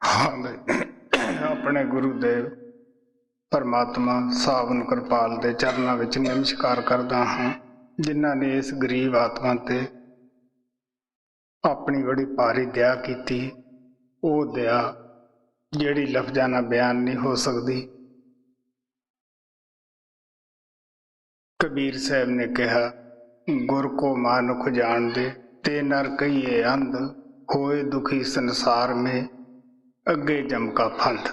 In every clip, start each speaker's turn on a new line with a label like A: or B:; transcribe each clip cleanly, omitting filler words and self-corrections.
A: हाँ भाई, अपने गुरुदेव परमात्मा सावन कृपाल दे चरणों विच नमस्कार करदा हाँ, जिन्हां ने इस गरीब आत्मा ते अपनी बड़ी भारी दया की। वो दया जिहड़ी लफ्जां नाल बयान नहीं हो सकती। कबीर साहब ने कहा, गुर को मानुख जान दे ते नर कहिए अंध, होए दुखी संसार में अगे जम का फंद।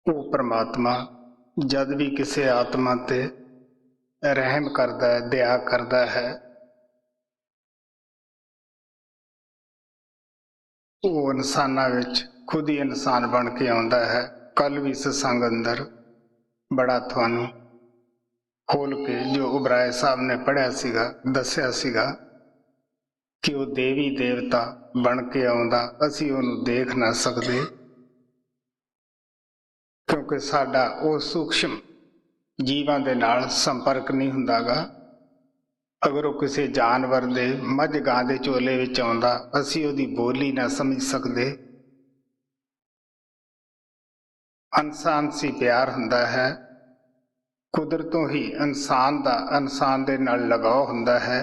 A: वो परमात्मा जद भी किसी आत्मा ते रहम करता है, दया करता है, वो इंसाना विच खुद ही इंसान बन के आउंदा है। कल भी सत्संग अंदर बड़ा तुहानू खोल के जो उबराए साहब ने पढ़िया सीगा, दस्सिया सीगा कि वो देवी देवता बन के आउंदा, असीं उहनूं देख ना सकते क्योंकि साडा वो सूक्ष्म जीवां दे नाल संपर्क नहीं हुंदागा। अगर वो किसी जानवर दे मझ गां दे झोले विच आउंदा, असीं उहदी बोली ना समझ सकते। इंसान सी प्यार हुंदा है, कुदरतों ही इंसान दा इंसान दे नाल लगाव हुंदा है।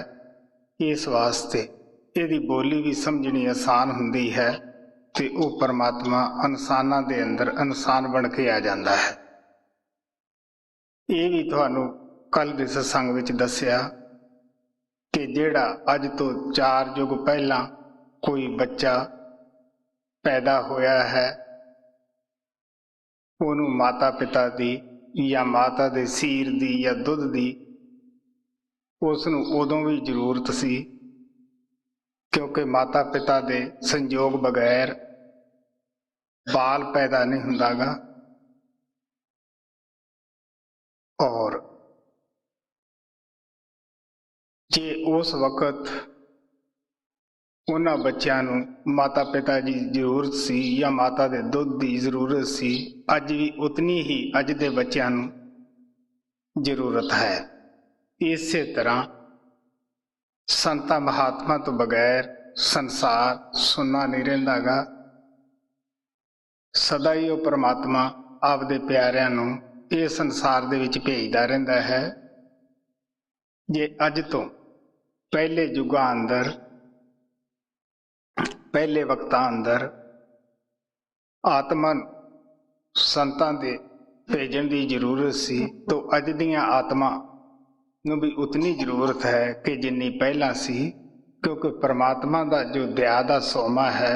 A: इस वास्ते इहदी बोली भी समझनी आसान हुंदी है ते वो परमात्मा इंसानां दे अंदर इंसान बन के आ जांदा है। ये भी तुहानू कल दे सत्संग विच दस्सिया कि जिहड़ा अज तो 4 युग पहला कोई बच्चा पैदा होया है, उहनूं माता पिता दी या माता दे सीर दी या दुध दी उसनूं उदों भी जरूरत सी, क्योंकि माता पिता दे संयोग बगैर बाल पैदा नहीं हुंदागा। और जे उस वक्त उन्हां बच्चों नूं माता पिता की जरूरत सी या माता दे दुध की जरूरत सी, अज भी उतनी ही अज दे बच्चों नूं जरूरत है। इसे तरह संतां महात्मा तो बगैर संसार सुन्ना नहीं रहिंदागा। सदा ही वो परमात्मा आपदे प्यारिਆਂ नूं इस संसार दे विच भेजदा रहिंदा है। जे अज तो पहले युगां अंदर पहले वक्तां अंदर आत्मा संतां दे भेजण की जरूरत सी, तो अज दीआं आत्मा नूं भी उतनी जरूरत है कि जिन्नी पहला सी, क्योंकि परमात्मा का जो दया का सोमा है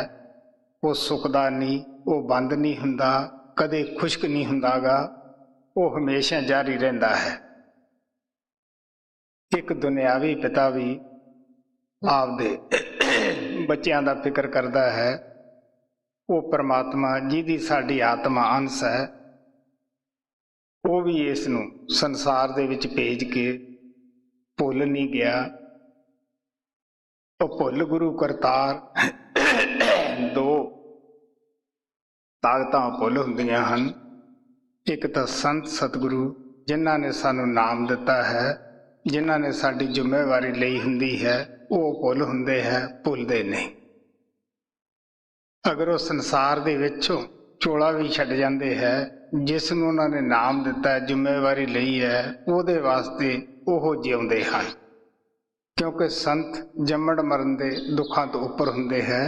A: वो सुकदा नहीं, वो बंद नहीं हुंदा, कदे खुश्क नहीं हुंदागा, वो हमेशा जारी रहिंदा है। एक दुनियावी पिता भी आपदे बच्चों का फिक्र करता है, वो परमात्मा जिहदी साडी आत्मा अंश है, वो भी इस नूं संसार दे विच भेज के भुल नहीं गया। वो भुल गुरु करतार दो ताकतां भुल हुंदियां हन। एक तो संत सतगुरु जिन्हां ने सानू नाम दिता है, जिन्हां ने साडी जिम्मेवारी लई हुंदी है, वो भुल हुंदे है, भुलदे नहीं। अगर वो संसार दे विचों चोला भी छड्ड जांदे है, जिस नूं उन्हां ने नाम दिता है, जिम्मेवारी लई है, उहदे वास्ते ओह जिउंदे हन। क्योंकि संत जम्मण मरण दे दुखां तो उपर हुंदे है,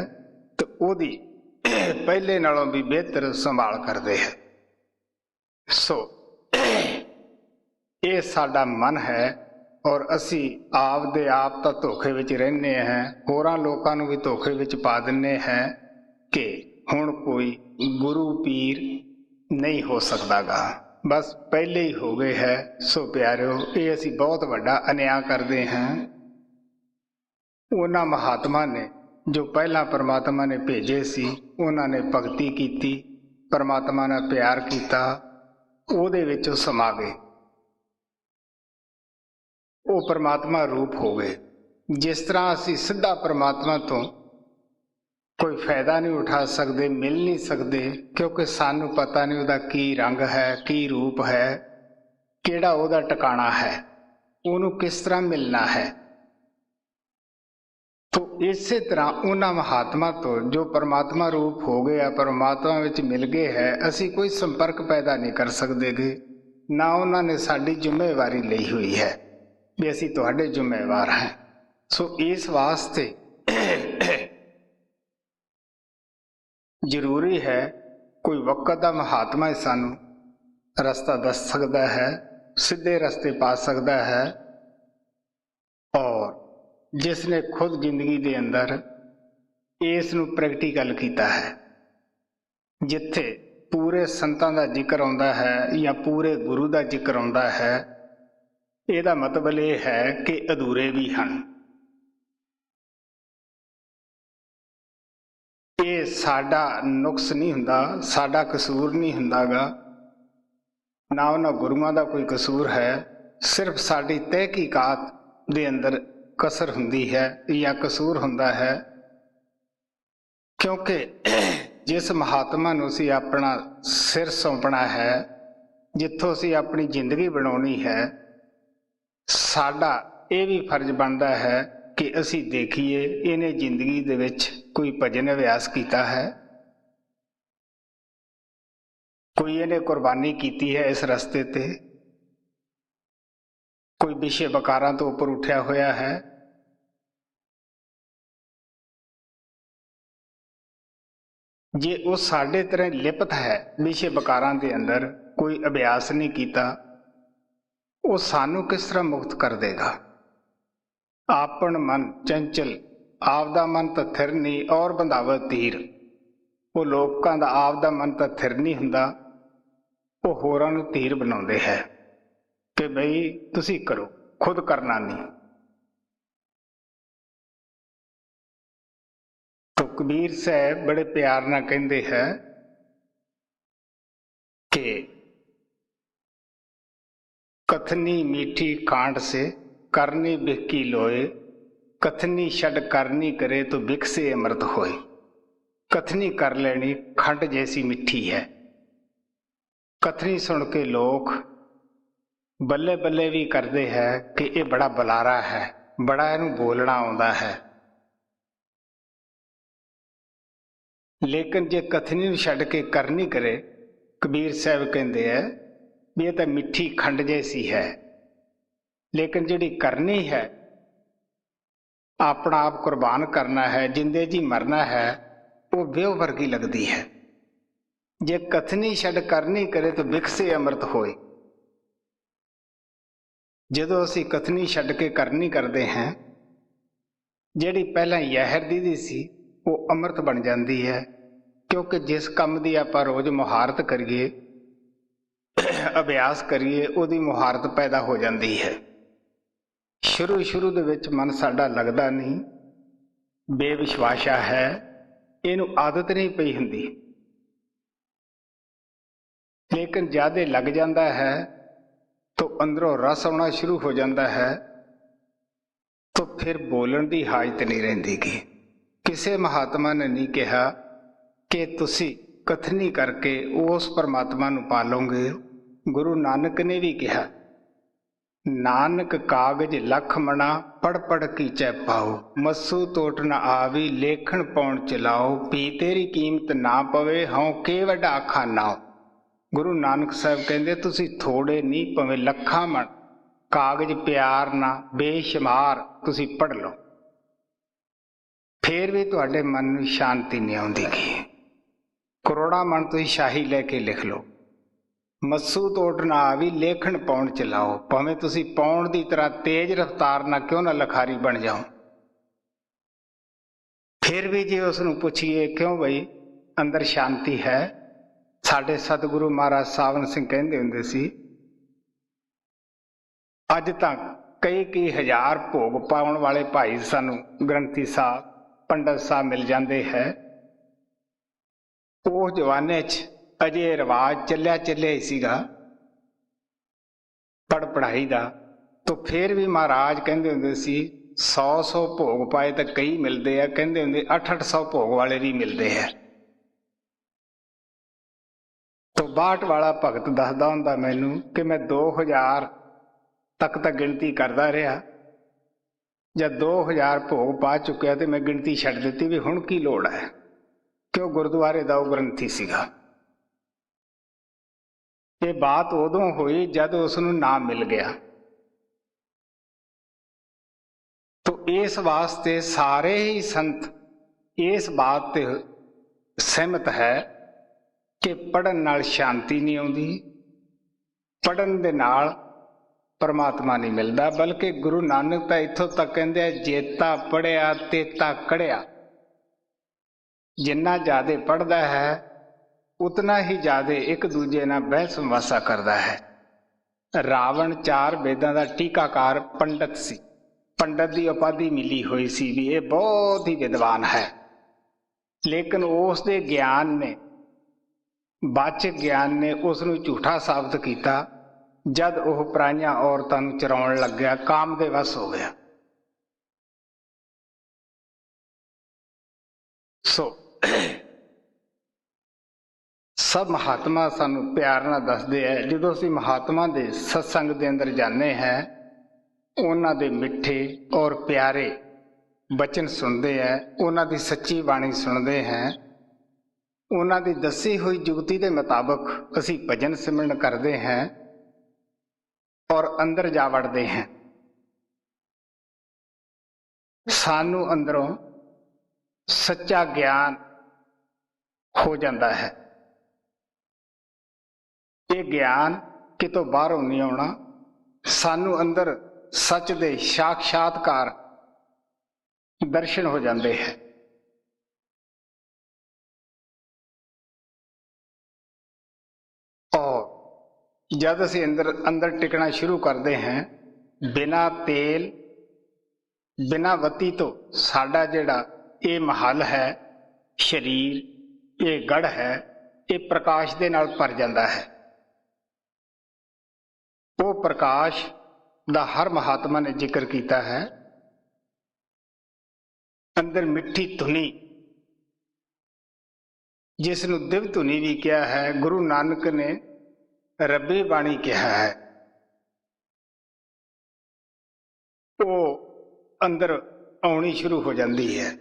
A: तो ओहदी पहले नालों भी बेहतर संभाल करते हैं। सो ये साडा मन है, और असी आप दे आप तो धोखे विच रहने हैं, होरां लोकां नूं भी धोखे विच पा दिंने हैं कि हुण कोई गुरु पीर नहीं हो सकदागा, बस पहले ही हो गए है। सो प्यारिओ, ये असी बहुत वड्डा अन्याय करते हैं। उन्हां महात्मा ने जो पहला परमात्मा ने भेजे सी, उन्होंने भगती की, परमात्मा ने प्यार किया, उहदे विच समा गए, वो परमात्मा रूप हो गए। जिस तरह असी सीधा परमात्मा तो कोई फायदा नहीं उठा सकते, मिल नहीं सकते, क्योंकि सानू पता नहीं उहदा की रंग है, की रूप है, किहड़ा उहदा टिकाणा है, उहनूं किस तरह मिलना है। तो इसे तरह उन्होंने महात्मा तो जो परमात्मा रूप हो गया, परमात्मा विच मिल गए है, असी कोई संपर्क पैदा नहीं कर सकते गे, ना उन्होंने साड़ी जिम्मेवारी ली हुई है भी असी तुहाडे जिम्मेवार हैं। सो इस वास्ते जरूरी है कोई वक्त का महात्मा ही सानू रस्ता दस सकता है, सीधे रस्ते पा सकता है। और जिसने खुद जिंदगी के अंदर इस नू प्रैक्टिकल किया है, जिथे पूरे संतां का जिक्र आउंदा है या पूरे गुरु का जिक्र आउंदा है, इहदा मतलब ये है कि अधूरे भी हैं। ये साडा नुक्स नहीं हुंदा, साडा कसूर नहीं हुंदा गा, ना उन्हां गुरुआं दा कोई कसूर है, सिर्फ साडी तहकीकात दे अंदर कसर हुंदी है या कसूर हुंदा है। क्योंकि जिस महात्मा नूं असीं अपना सिर सौंपना है, जिथों असीं अपनी जिंदगी बनाउणी है, साडा ये भी फर्ज बनता है कि असीं देखिए इहने जिंदगी दे विच कोई भजन अभ्यास कीता है, कोई इहने कुर्बानी कीती है इस रस्ते ते, कोई विषय वकारां तो उपर उठिया होया है। जे वो साडे तरह लिपत है विषय वकारां दे अंदर, कोई अभ्यास नहीं कीता, वो सानू किस तरह मुक्त कर देगा। आपन मन चंचल, आपदा मन तो थिर नहीं और बंधावा तीर। वो लोकां दा आपदा मन तो थिर नहीं हुंदा, वो होरां नूं तीर बनाउंदे है कि बई तुसीं करो, खुद करना नहीं। तो कबीर साहब बड़े प्यार नाल कहंदे है कि कथनी मीठी खांड से करनी बिकी लोए, कथनी छड़ करनी करे तो बिकसे अमृत होए। कथनी कर लेनी खंड जैसी मिठी है। कथनी सुन के लोग बल्ले बल्ले भी करते हैं कि ये बड़ा बुलारा है, बड़ा इनू बोलना आउंदा है। लेकिन जे कथनी नूं छड्ड के करनी करे, कबीर साहब कहते हैं भी ये तो मिठी खंड जैसी है, लेकिन जिहड़ी करनी है, अपना आप कुर्बान करना है, जिंदे जी मरना है, वो बेव वर्गी लगती है। जे कथनी छड्ड करनी करे तो बिकसे अमृत होए। जदों असीं कथनी छड्ड के करनी करते हैं, जिहड़ी पहलां यहर दीदी सी वो अमृत बन जाती है। क्योंकि जिस काम की आप रोज़ मुहारत करिए, अभ्यास करिए, उहदी मुहारत पैदा हो जाती है। शुरू दे विच मन साडा लगदा नहीं, बेविश्वासा है, इहनूं आदत नहीं पई हुंदी। लेकिन ज्यादा लग जाता है तो अंदरों रस आना शुरू हो जाता है, तो फिर बोलण की हाजत नहीं रहिंदी। किसी महात्मा ने नहीं कहा कि तुसी कथनी करके उस परमात्मा नूं पालोगे। गुरु नानक ने भी कहा, नानक कागज लख मना पढ़ पढ़ की चै पाओ, मस्सू तोट न आवी लेखन पौण चलाओ, पी तेरी कीमत ना पवे हों के वड्डा खानाओ। गुरु नानक साहब कहते तुसी थोड़े नहीं भावें लखां मन कागज प्यार ना बेशुमार तुसी पढ़ लो, फिर भी तुहाडे मन नूं शांति नहीं आउंदी। करोड़ा मन तुसी शाही लैके लिख लो, मस्सू तोड़ ना आवी लेखन पौण चलाओ, भावें तुसी पौण की तरह तेज रफ्तार ना क्यों ना लखारी बन जाओ, फिर भी जे उसनूं पुछिए क्यों बई अंदर शांति है। साडे सतगुरु महाराज सावन सिंह कहते हुंदे सी, अज तक कई हज़ार भोग पाउण वाले भाई सानू ग्रंथी साहब पंडित साहब मिल जाते हैं। उस जमाने च अजे रिवाज चलिया ही सीगा पढ़ाई का, तो फिर भी महाराज कहते हुंदे सी 100 भोग पाए तो कई मिलते हैं, कहते होंगे 800 भोग वाले भी मिलते हैं। तो 62 वाला भगत दसदा हुंदा मैनू कि मैं 2000 तक गिनती करता रहा, जब 2000 भोग पा चुकिया तो मैं गिनती छड्ड दित्ती भी हुण की लोड़ है, क्यों गुरुद्वारे दा ग्रंथी सीगा। ये बात उदों हुई जब उसनूं नाम मिल गया। तो इस वास्ते सारे ही संत इस बात ते सहमत है कि पढ़न नाल शांति नहीं आउंदी, पढ़न दे नाल परमात्मा नहीं मिलता। बल्कि गुरु नानक तो इत्थों तक कहते जेता पढ़िया तेता कढ़िया। जिन्ना ज्यादा पढ़ता है उतना ही ज्यादा एक दूजे नाल बहस वासा करता है। रावण 4 वेदां दा टीकाकार पंडित सी, पंडित की उपाधि मिली हुई सी भी ये बहुत ही विद्वान है, लेकिन उस दे ज्ञान ने, वाचक ज्ञान ने उसनूं झूठा साबित किया। जद वह पराइयां औरतां नूं चराउण लग गया, काम दे वस हो गया। सो सब महात्मा सानू प्यार नाल दसदे है, जदों असीं महात्मा दे सत्संग दे अंदर जाने हैं, उन्हां दे मिठे और प्यारे बचन सुनते हैं, उन्हां दी सच्ची बाणी सुनते हैं, उन्हां दी दसी हुई जुगती के मुताबक असीं भजन सिमरन करते हैं और अंदर जा वड़ते हैं। सानू अंदरों सच्चा ज्ञान हो जाता है। ये ज्ञान कितों बाहरों नहीं आना, सानू अंदर सच दे साक्षात्कार दर्शन हो जाते हैं। और जब असीं अंदर टिकना शुरू करते हैं, बिना तेल बिना बत्ती तो साडा जिहड़ा ये महल है, शरीर, ये गढ़ है, ये प्रकाश दे नाल भर जाता है। वो प्रकाश दा हर महात्मा ने जिक्र किया है। अंदर मिठी धुनी, जिसनूं दिव धुनी भी कहा है, गुरु नानक ने रब्बी बाणी कहा है, वो अंदर आउणी शुरू हो जाती है।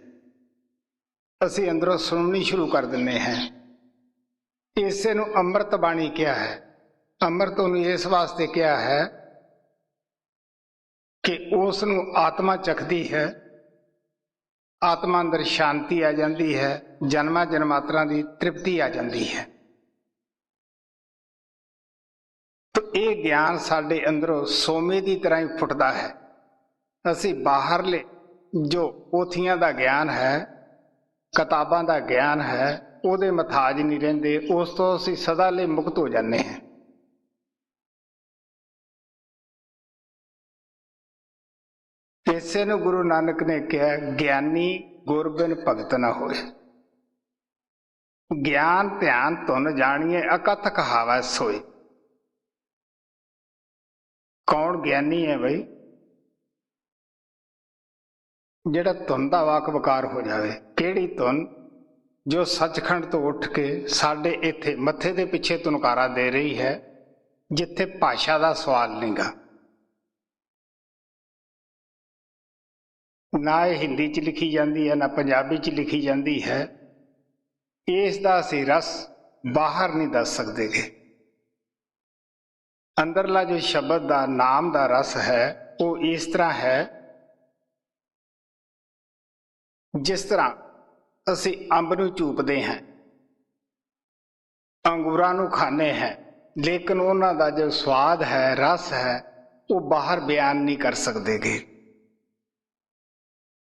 A: असीं अंदरों सुननी शुरू कर दिंदे हैं। इसे नूं अमृत बाणी कहा है। अमृत नूं इस वास्ते कहा है कि उस नूं आत्मा चखदी है, आत्मा अंदर शांति आ जाती है, जन्मां जन्मांतरां दी तृप्ति आ जाती है। तो ये ज्ञान साडे अंदरों सोमे की तरह ही फुटदा है। असीं बाहरले जो पोथियां दा ज्ञान है, किताबां दा ज्ञान है, उहदे मथाज नहीं रहिंदे, उस तो असीं सदा लई मुक्त हो जाने हैं। इसे नूं गुरु नानक ने कहा, ज्ञानी गुर बिन भगत न होए। ज्ञान ध्यान धुन जानिए अकथ कहावै सोए। कौन ज्ञानी है बई? जिहड़ा धुन दा वाक वकार हो जाए। किहड़ी धुन? जो सचखंड तो उठ के साडे इत्थे मत्थे दे पिछे तुनकारा दे रही है, जिथे भाषा का सवाल नहीं गा। ना ये हिंदी च लिखी जाती है, ना पंजाबी च लिखी जाती है। इसका असीं रस बाहर नहीं दस सकते गे। अंदरला जो शब्द का नाम का रस है, वो इस तरह है जिस तरह असीं अंब नूं चूपदे हैं, अंगूरां नूं खाने हैं, लेकिन उन्हां दा जो स्वाद है, रस है, वो बाहर बयान नहीं कर सकते गे।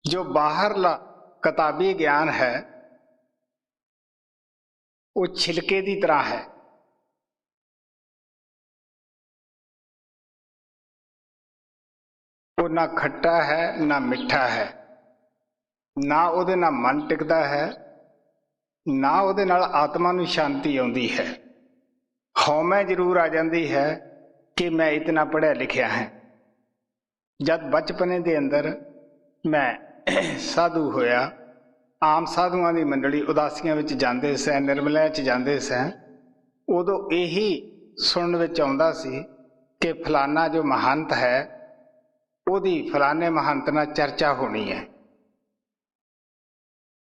A: जो बाहरला किताबी ज्ञान है वो छिलके की तरह है। वो ना खट्टा है ना मिठा है, ना उहदे नाल मन टिकदा है, ना उहदे नाल आत्मा नूं शांति आउंदी है। हौमै जरूर आ जाती है कि मैं इतना पढ़िया लिखिया है। जब बचपने दे अंदर मैं साधु होया, आम साधुआं दी मंडली उदासियां विच जांदे सै, निर्मलिਆਂ च जांदे सै, उदों यही सुनन विच आउंदा सी कि फलाना जो महंत है ਉਹਦੀ ਫਲਾਣੇ ਮਹੰਤ ਨਾਲ ਚਰਚਾ ਹੋਣੀ ਹੈ।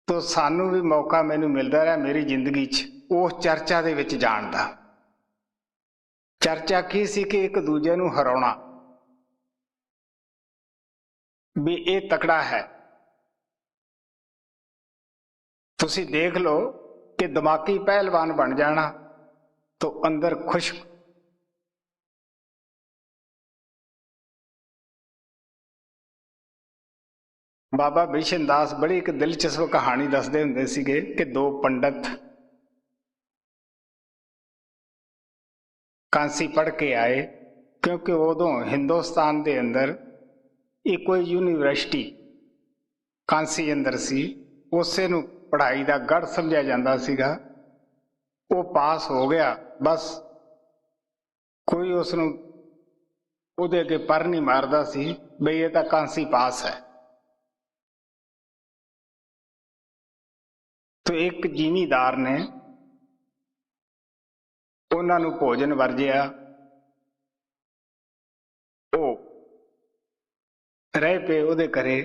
A: ਤੋ ਸਾਨੂੰ ਵੀ ਮੌਕਾ ਮੈਨੂੰ ਮਿਲਦਾ ਰਿਹਾ ਮੇਰੀ ਜ਼ਿੰਦਗੀ 'ਚ ਉਸ ਚਰਚਾ ਦੇ ਵਿੱਚ ਜਾਣ ਦਾ। ਚਰਚਾ ਕੀ ਸੀ ਕਿ ਇੱਕ ਦੂਜੇ ਨੂੰ ਹਰਾਉਣਾ, ਵੀ ਇਹ ਤਕੜਾ ਹੈ। ਤੁਸੀਂ ਦੇਖ ਲਓ ਕਿ ਦਿਮਾਗੀ ਪਹਿਲਵਾਨ ਬਣ ਜਾਣਾ तो अंदर खुश्क। बाबा बिशन दास बड़ी एक दिलचस्प कहानी दसदे हुंदे सीगे कि दो पंडित कांसी पढ़ के आए, क्योंकि उदों हिंदुस्तान के अंदर एक कोई यूनिवर्सिटी कांसी अंदर सी, उसे नूं पढ़ाई का गढ़ समझा जाता सीगा। वो पास हो गया, बस कोई उसनूं उहदे अगे पर नहीं मारदा सी बई ये तां कांसी पास है। तो एक जिमीदार ने उन्हां नूं भोजन वरजिया, वो रह पे उहदे घरे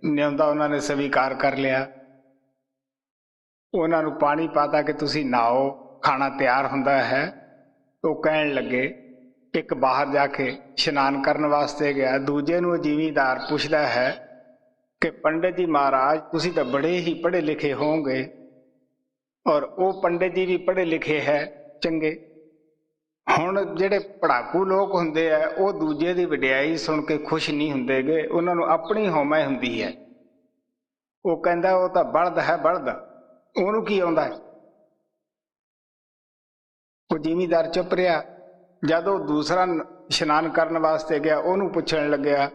A: न्योंदा उन्होंने स्वीकार कर लिया। उन्होंने पानी पाता कि तुसी नहाओ, खाना तैयार हुंदा है। वो कहन लगे, एक बाहर जाके इशनान करने वास्ते गया, दूजे नूं जिमीदार पुछदा है कि पंडित जी महाराज तुसी तो बड़े ही पढ़े लिखे होंगे, और वो पंडित जी भी पढ़े लिखे है चंगे। हुण जिहड़े पढ़ाकू लोग हुंदे आ वो दूजे दी वडियाई सुन के खुश नहीं हुंदे गे, उन्हां नूं अपनी हौमा हुंदी है। वो कहंदा वो तां बलद है, बलद उहनूं की आउंदा है। वो जिमीदार चुप रहा। जब वो दूसरा इशनान करने वास्ते गया, उहनूं पुछण लग्या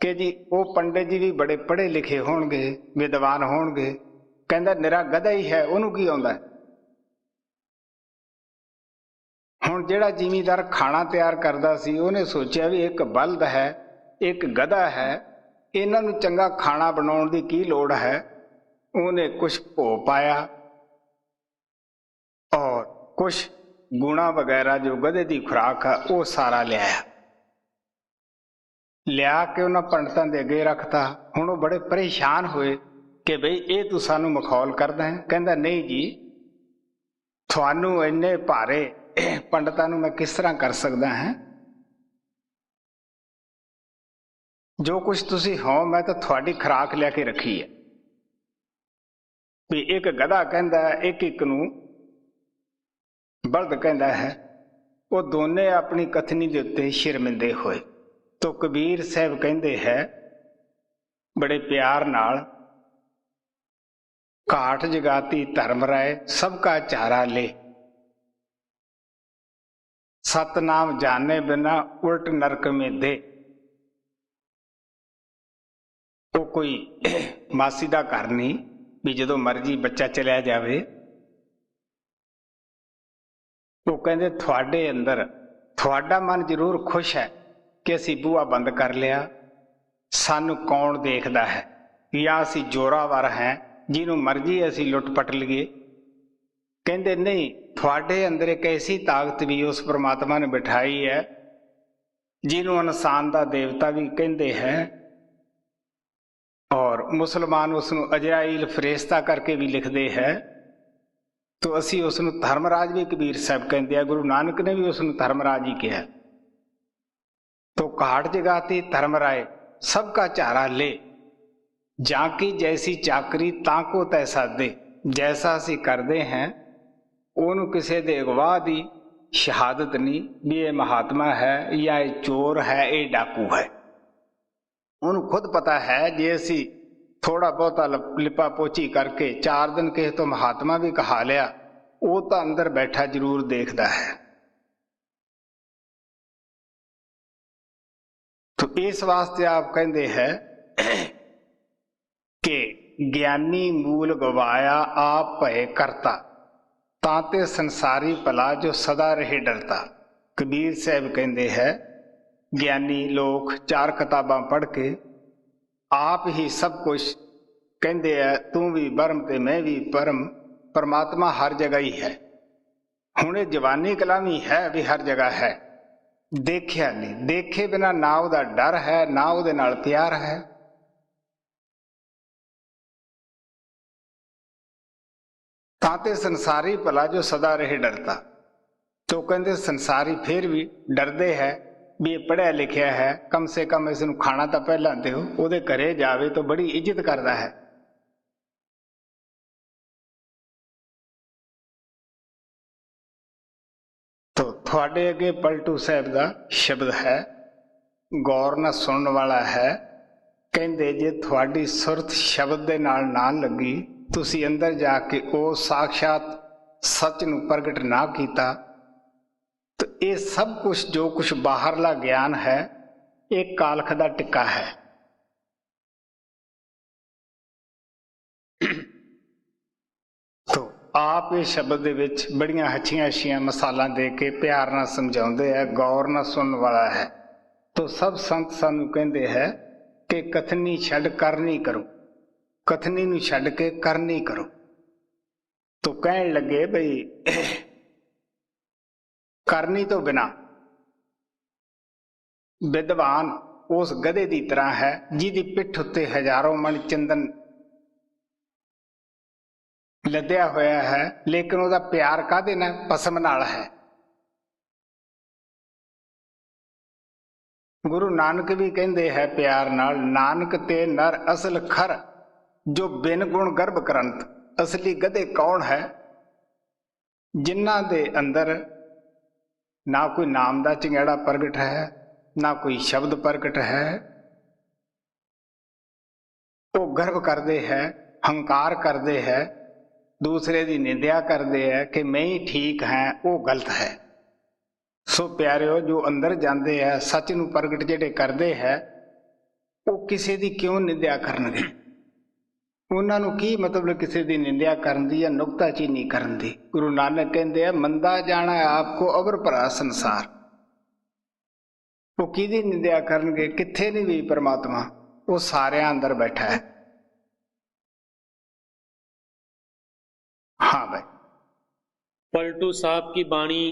A: कि जी वो पंडित जी भी बड़े पढ़े लिखे होणगे, विद्वान होणगे। कहंदा निरा गधा ही है, उहनूं की आउंदा है। हुण जिहड़ा जिमीदार खाना तैयार करदा सी उहने सोचिया भी एक बलद है, एक गधा है, इन्हां नूं चंगा खाना बनाउण दी की लोड़ है। उहने कुछ भो पाया और कुछ गुणा वगैरह जो गधे की खुराक है वो सारा लिया के उन्होंने पंडितां दे अगे रखता। हुण वो बड़े परेशान हुए कि बई ये तू सानू मखौल करदा है। कहंदा नहीं जी, थानू इन्ने भारे पंडितां नू मैं किस तरह कर सकदा है, जो कुछ तुसी हो मैं तो थोड़ी खुराक लिया रखी है। भी एक गधा कहंदा एक एक नू बलद कहंदा है। वो दोने अपनी कथनी के उत्ते शर्मिंदे होए। तो कबीर साहब कहंदे है बड़े प्यार नाल, घाट जगाती धर्म राय सबका चारा ले, सतनाम जाने बिना उल्ट नरक में दे। वो कोई मासी का घर नहीं भी जदों मर्जी बच्चा चलिया जावे। वो कहते थोड़े अंदर थोड़ा मन जरूर खुश है कि असी बूहा बंद कर लिया, सानू कौन देखता है, या असी जोरावर हैं जिन्हों मर्जी असी लुट पट लीए। कहते नहीं, थोड़े अंदर एक ऐसी ताकत भी उस परमात्मा ने बिठाई है जिन्हों इंसान का देवता भी कहते हैं, और मुसलमान उसनूं अजराइल फरिश्ता करके भी लिखते हैं। तो असी उसनूं धर्मराज भी कबीर साहब कहते हैं, गुरु नानक ने भी उसनूं धर्मराज ही कहा। तो घाट जगाती धर्मराय सबका चारा ले, जाकी जैसी चाकरी ताको तैसा दे। जैसा असी करते हैं उन्होंने किसी के अगवाह की शहादत नहीं भी ये महात्मा है या ये चोर है, ये डाकू है। उन्होंने खुद पता है जे असी थोड़ा बहुता लिपा पोची करके 4 दिन किसी तो महात्मा भी कहा लिया, वो तो अंदर बैठा जरूर देखता है। तो इस वास्ते आप कहते हैं कि ज्ञानी मूल गवाया आप भय करता, ताते संसारी भला जो सदा रहे डरता। कबीर साहब कहते हैं ज्ञानी लोग 4 किताबां पढ़ के आप ही सब कुछ कहते हैं, तू भी ब्रह्म ते मैं भी परम, परमात्मा हर जगह ही है। हुणे जवानी कलामी है भी हर जगह है, देखिया नहीं, देखे बिना ना ਉਹਦਾ डर है ना ਉਹਦੇ ਨਾਲ प्यार है। ताते संसारी भला जो सदा रहे डरता। तो कहते संसारी फिर भी डरते है भी ये पढ़िया लिखिया है, कम से कम इसनूं खाना तो पहला दो, ਉਹਦੇ घरे जावे तो बड़ी इज्जत करता है। तो थोड़े अगे पलटू साहब का शब्द है, गौर ना सुनने वाला है। कहते जे थोड़ी सुरत शब्द के नाल ना लगी, तुसी अंदर जाके वो साक्षात सच नूं प्रगट ना कीता, तो ये सब कुछ जो कुछ बाहरला ज्ञान है एक कालख का टिक्का है। तो आप ये शब्द दे विच बड़ियां हछियां हछियां मसाला दे के प्यार ना समझाउंदे है, गौर ना सुनने वाला है। तो सब संत सानू कहंदे है कि कथनी छड़ करनी करो, कथनी नूं छड़ के करनी करो। तो कहन लगे बई करनी तो बिना विद्वान उस गधे की तरह है जिहदी पिठ उत्ते हजारों मन चंदन लद्या होया है, लेकिन उसका प्यार काहदे नाल? पसम नाल है। गुरु नानक भी कहंदे है प्यार नाल, नानक ते नर असल खर जो बिन गुण गर्भ करंत। असली गधे कौन है? जिन्हां दे अंदर ना कोई नाम का चिंगड़ा प्रगट है, ना कोई शब्द प्रगट है। वो गर्व करते हैं, हंकार करते हैं, दूसरे की निंदा करते हैं कि मैं ही ठीक है, वो गलत है। सो प्यारिओ, जो अंदर जाते हैं सच नूं प्रगट जिहड़े करते हैं, वो किसी की क्यों निंदा करनगे? उन्होंने की मतलब किसी की निंदा करन दी या नुकताचीनी करन दी? गुरु नानक कहते हैं मंदा जाना आपको अवर भरा संसार। वो किहदी निंदा करनगे? कित्थे नहीं भी परमात्मा, वो सारे अंदर बैठा है। हाँ भाई।
B: पलटू साहब की बाणी,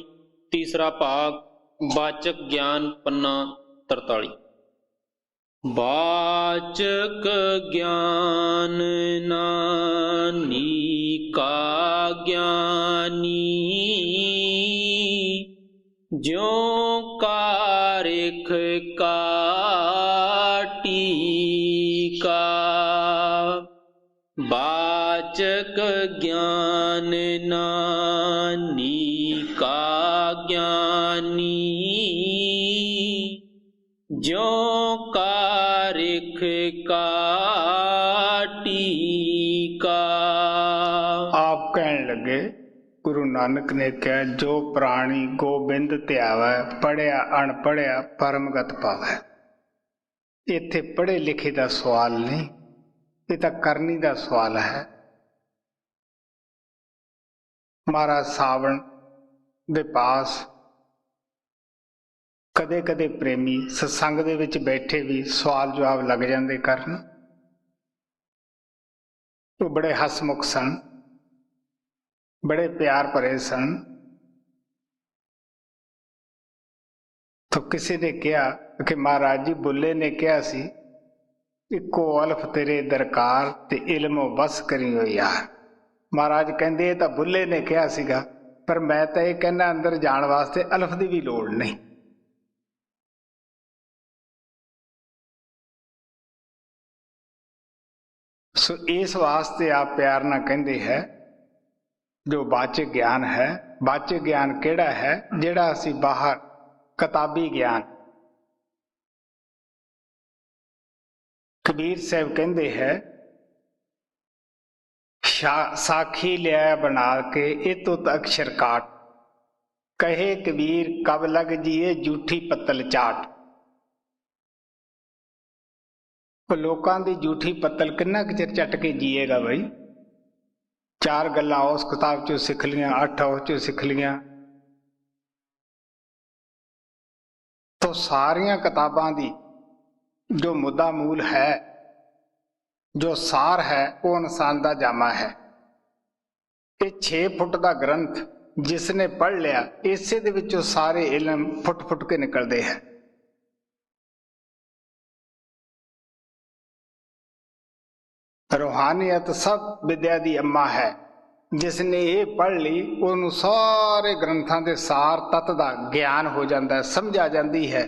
B: तीसरा भाग, वाचक ज्ञान, पन्ना 43। वाचक ज्ञान नानी का ज्ञानी, ज्यों कारिख काटी का। वाचक ज्ञान नानी का ज्ञानी, ज्यों कारिख काटी का।
A: आप कहने लगे, गुरु नानक ने कहा जो प्राणी गोबिंद त्यावै, पढ़िया अनपढ़िया परमगत पावै। इत्थे पढ़े लिखे का सवाल नहीं, ये तो करनी का सवाल है। महाराज सावण दे पास कदे कदे प्रेमी सत्संग दे विच बैठे भी सवाल जवाब लग जाते करन। वो बड़े हसमुख सन, बड़े प्यार भरे सन। तो किसी ने कहा कि महाराज जी बुल्ले ने कहा सी, इको अल्फ तेरे दरकार ते इल्म बस करियो यार। महाराज कहते ये तो बुल्ले ने कहा सीगा, पर मैं तो ये कहना अंदर जाने वास्ते अल्फ की भी लोड़ नहीं। सो इस वास्ते आप प्यार ना कहते हैं जो वाचक ज्ञान है। वाचक ज्ञान केड़ा है? जेड़ा असी बाहर किताबी ज्ञान। कबीर साहब कहते हैं साखी लिया बना के इतो अक्षर काट, कहे कबीर कब लग जिए झूठी पत्तल चाट। लोकां दी झूठी पत्तल किन्ना चिर चट के जिएगा भाई? चार गल्लां उस किताब चों सिख लियां, 8 उस चों सिख लियां, तो सारियां किताबां दी जो मुद्दा मूल है, जो सार है, वो इंसान दा जामा है। ये 6 फुट का ग्रंथ जिसने पढ़ लिया इसे दे विचों सारे इलम फुट फुट के निकलते हैं। रूहानियत सब विद्या दी अम्मा है। जिसने ये पढ़ ली उन्होंने सारे ग्रंथां दे सार तत्त दा ज्ञान हो जाता है, समझ आ जाती है।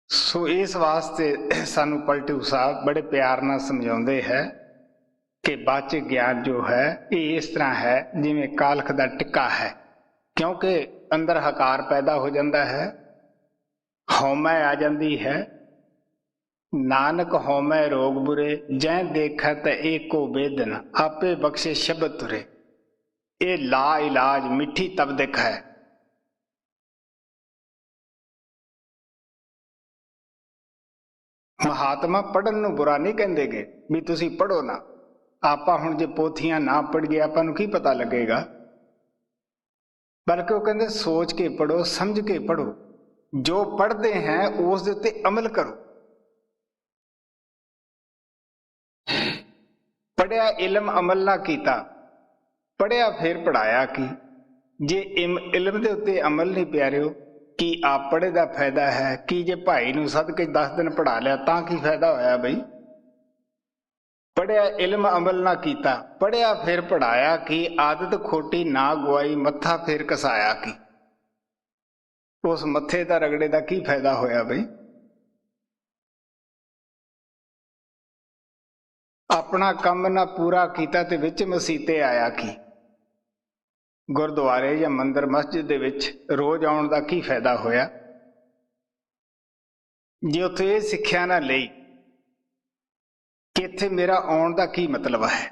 A: सो इस वास्ते सानू पलटू साहब बड़े प्यार नाल समझाउंदे है कि वाचक ज्ञान जो है ये इस तरह है जिवें कालख दा टिक्का है, क्योंकि अंदर हकार पैदा हो जाता है, हौमै आ जाती है। नानक हौमै रोग बुरे, जै देखत एको बेदन, आपे बख्शे शब्द तुरे। ये ला इलाज मिठी तब दिख है। महात्मा पढ़न नूं बुरा नहीं कहंदे गे भी तुसी पढ़ो ना। आपा हुण जे पोथियां ना पढ़िए आपां नूं की पता लगेगा, बल्कि वो कहंदे सोच के पढ़ो, समझ के पढ़ो, जो पढ़ते हैं उस दे उत्ते अमल करो। पढ़िया इलम अमल ना कीता, पढ़िया फिर पढ़ाया की। जे इलम दे उत्ते अमल नहीं प्यारिओ कि आप पढ़े दा फायदा है कि जे भाई नूं सद के 10 दिन पढ़ा लिया तां की फायदा होया बई। पढ़िया इलम अमल ना कीता, पढ़िया फिर पढ़ाया की, आदत खोटी ना गवाई, मत्था फिर कसाया की। उस मत्थे दा रगड़े दा की फायदा होया बई। अपना कम ना पूरा कीता ते विच मसीते आया की। गुरुद्वारे या मंदिर मस्जिद दे विच रोज आउण दा की फायदा होया जे उत्थे ये सिक्ख्या ना लई कि इत्थे मेरा आउण दा की मतलब है,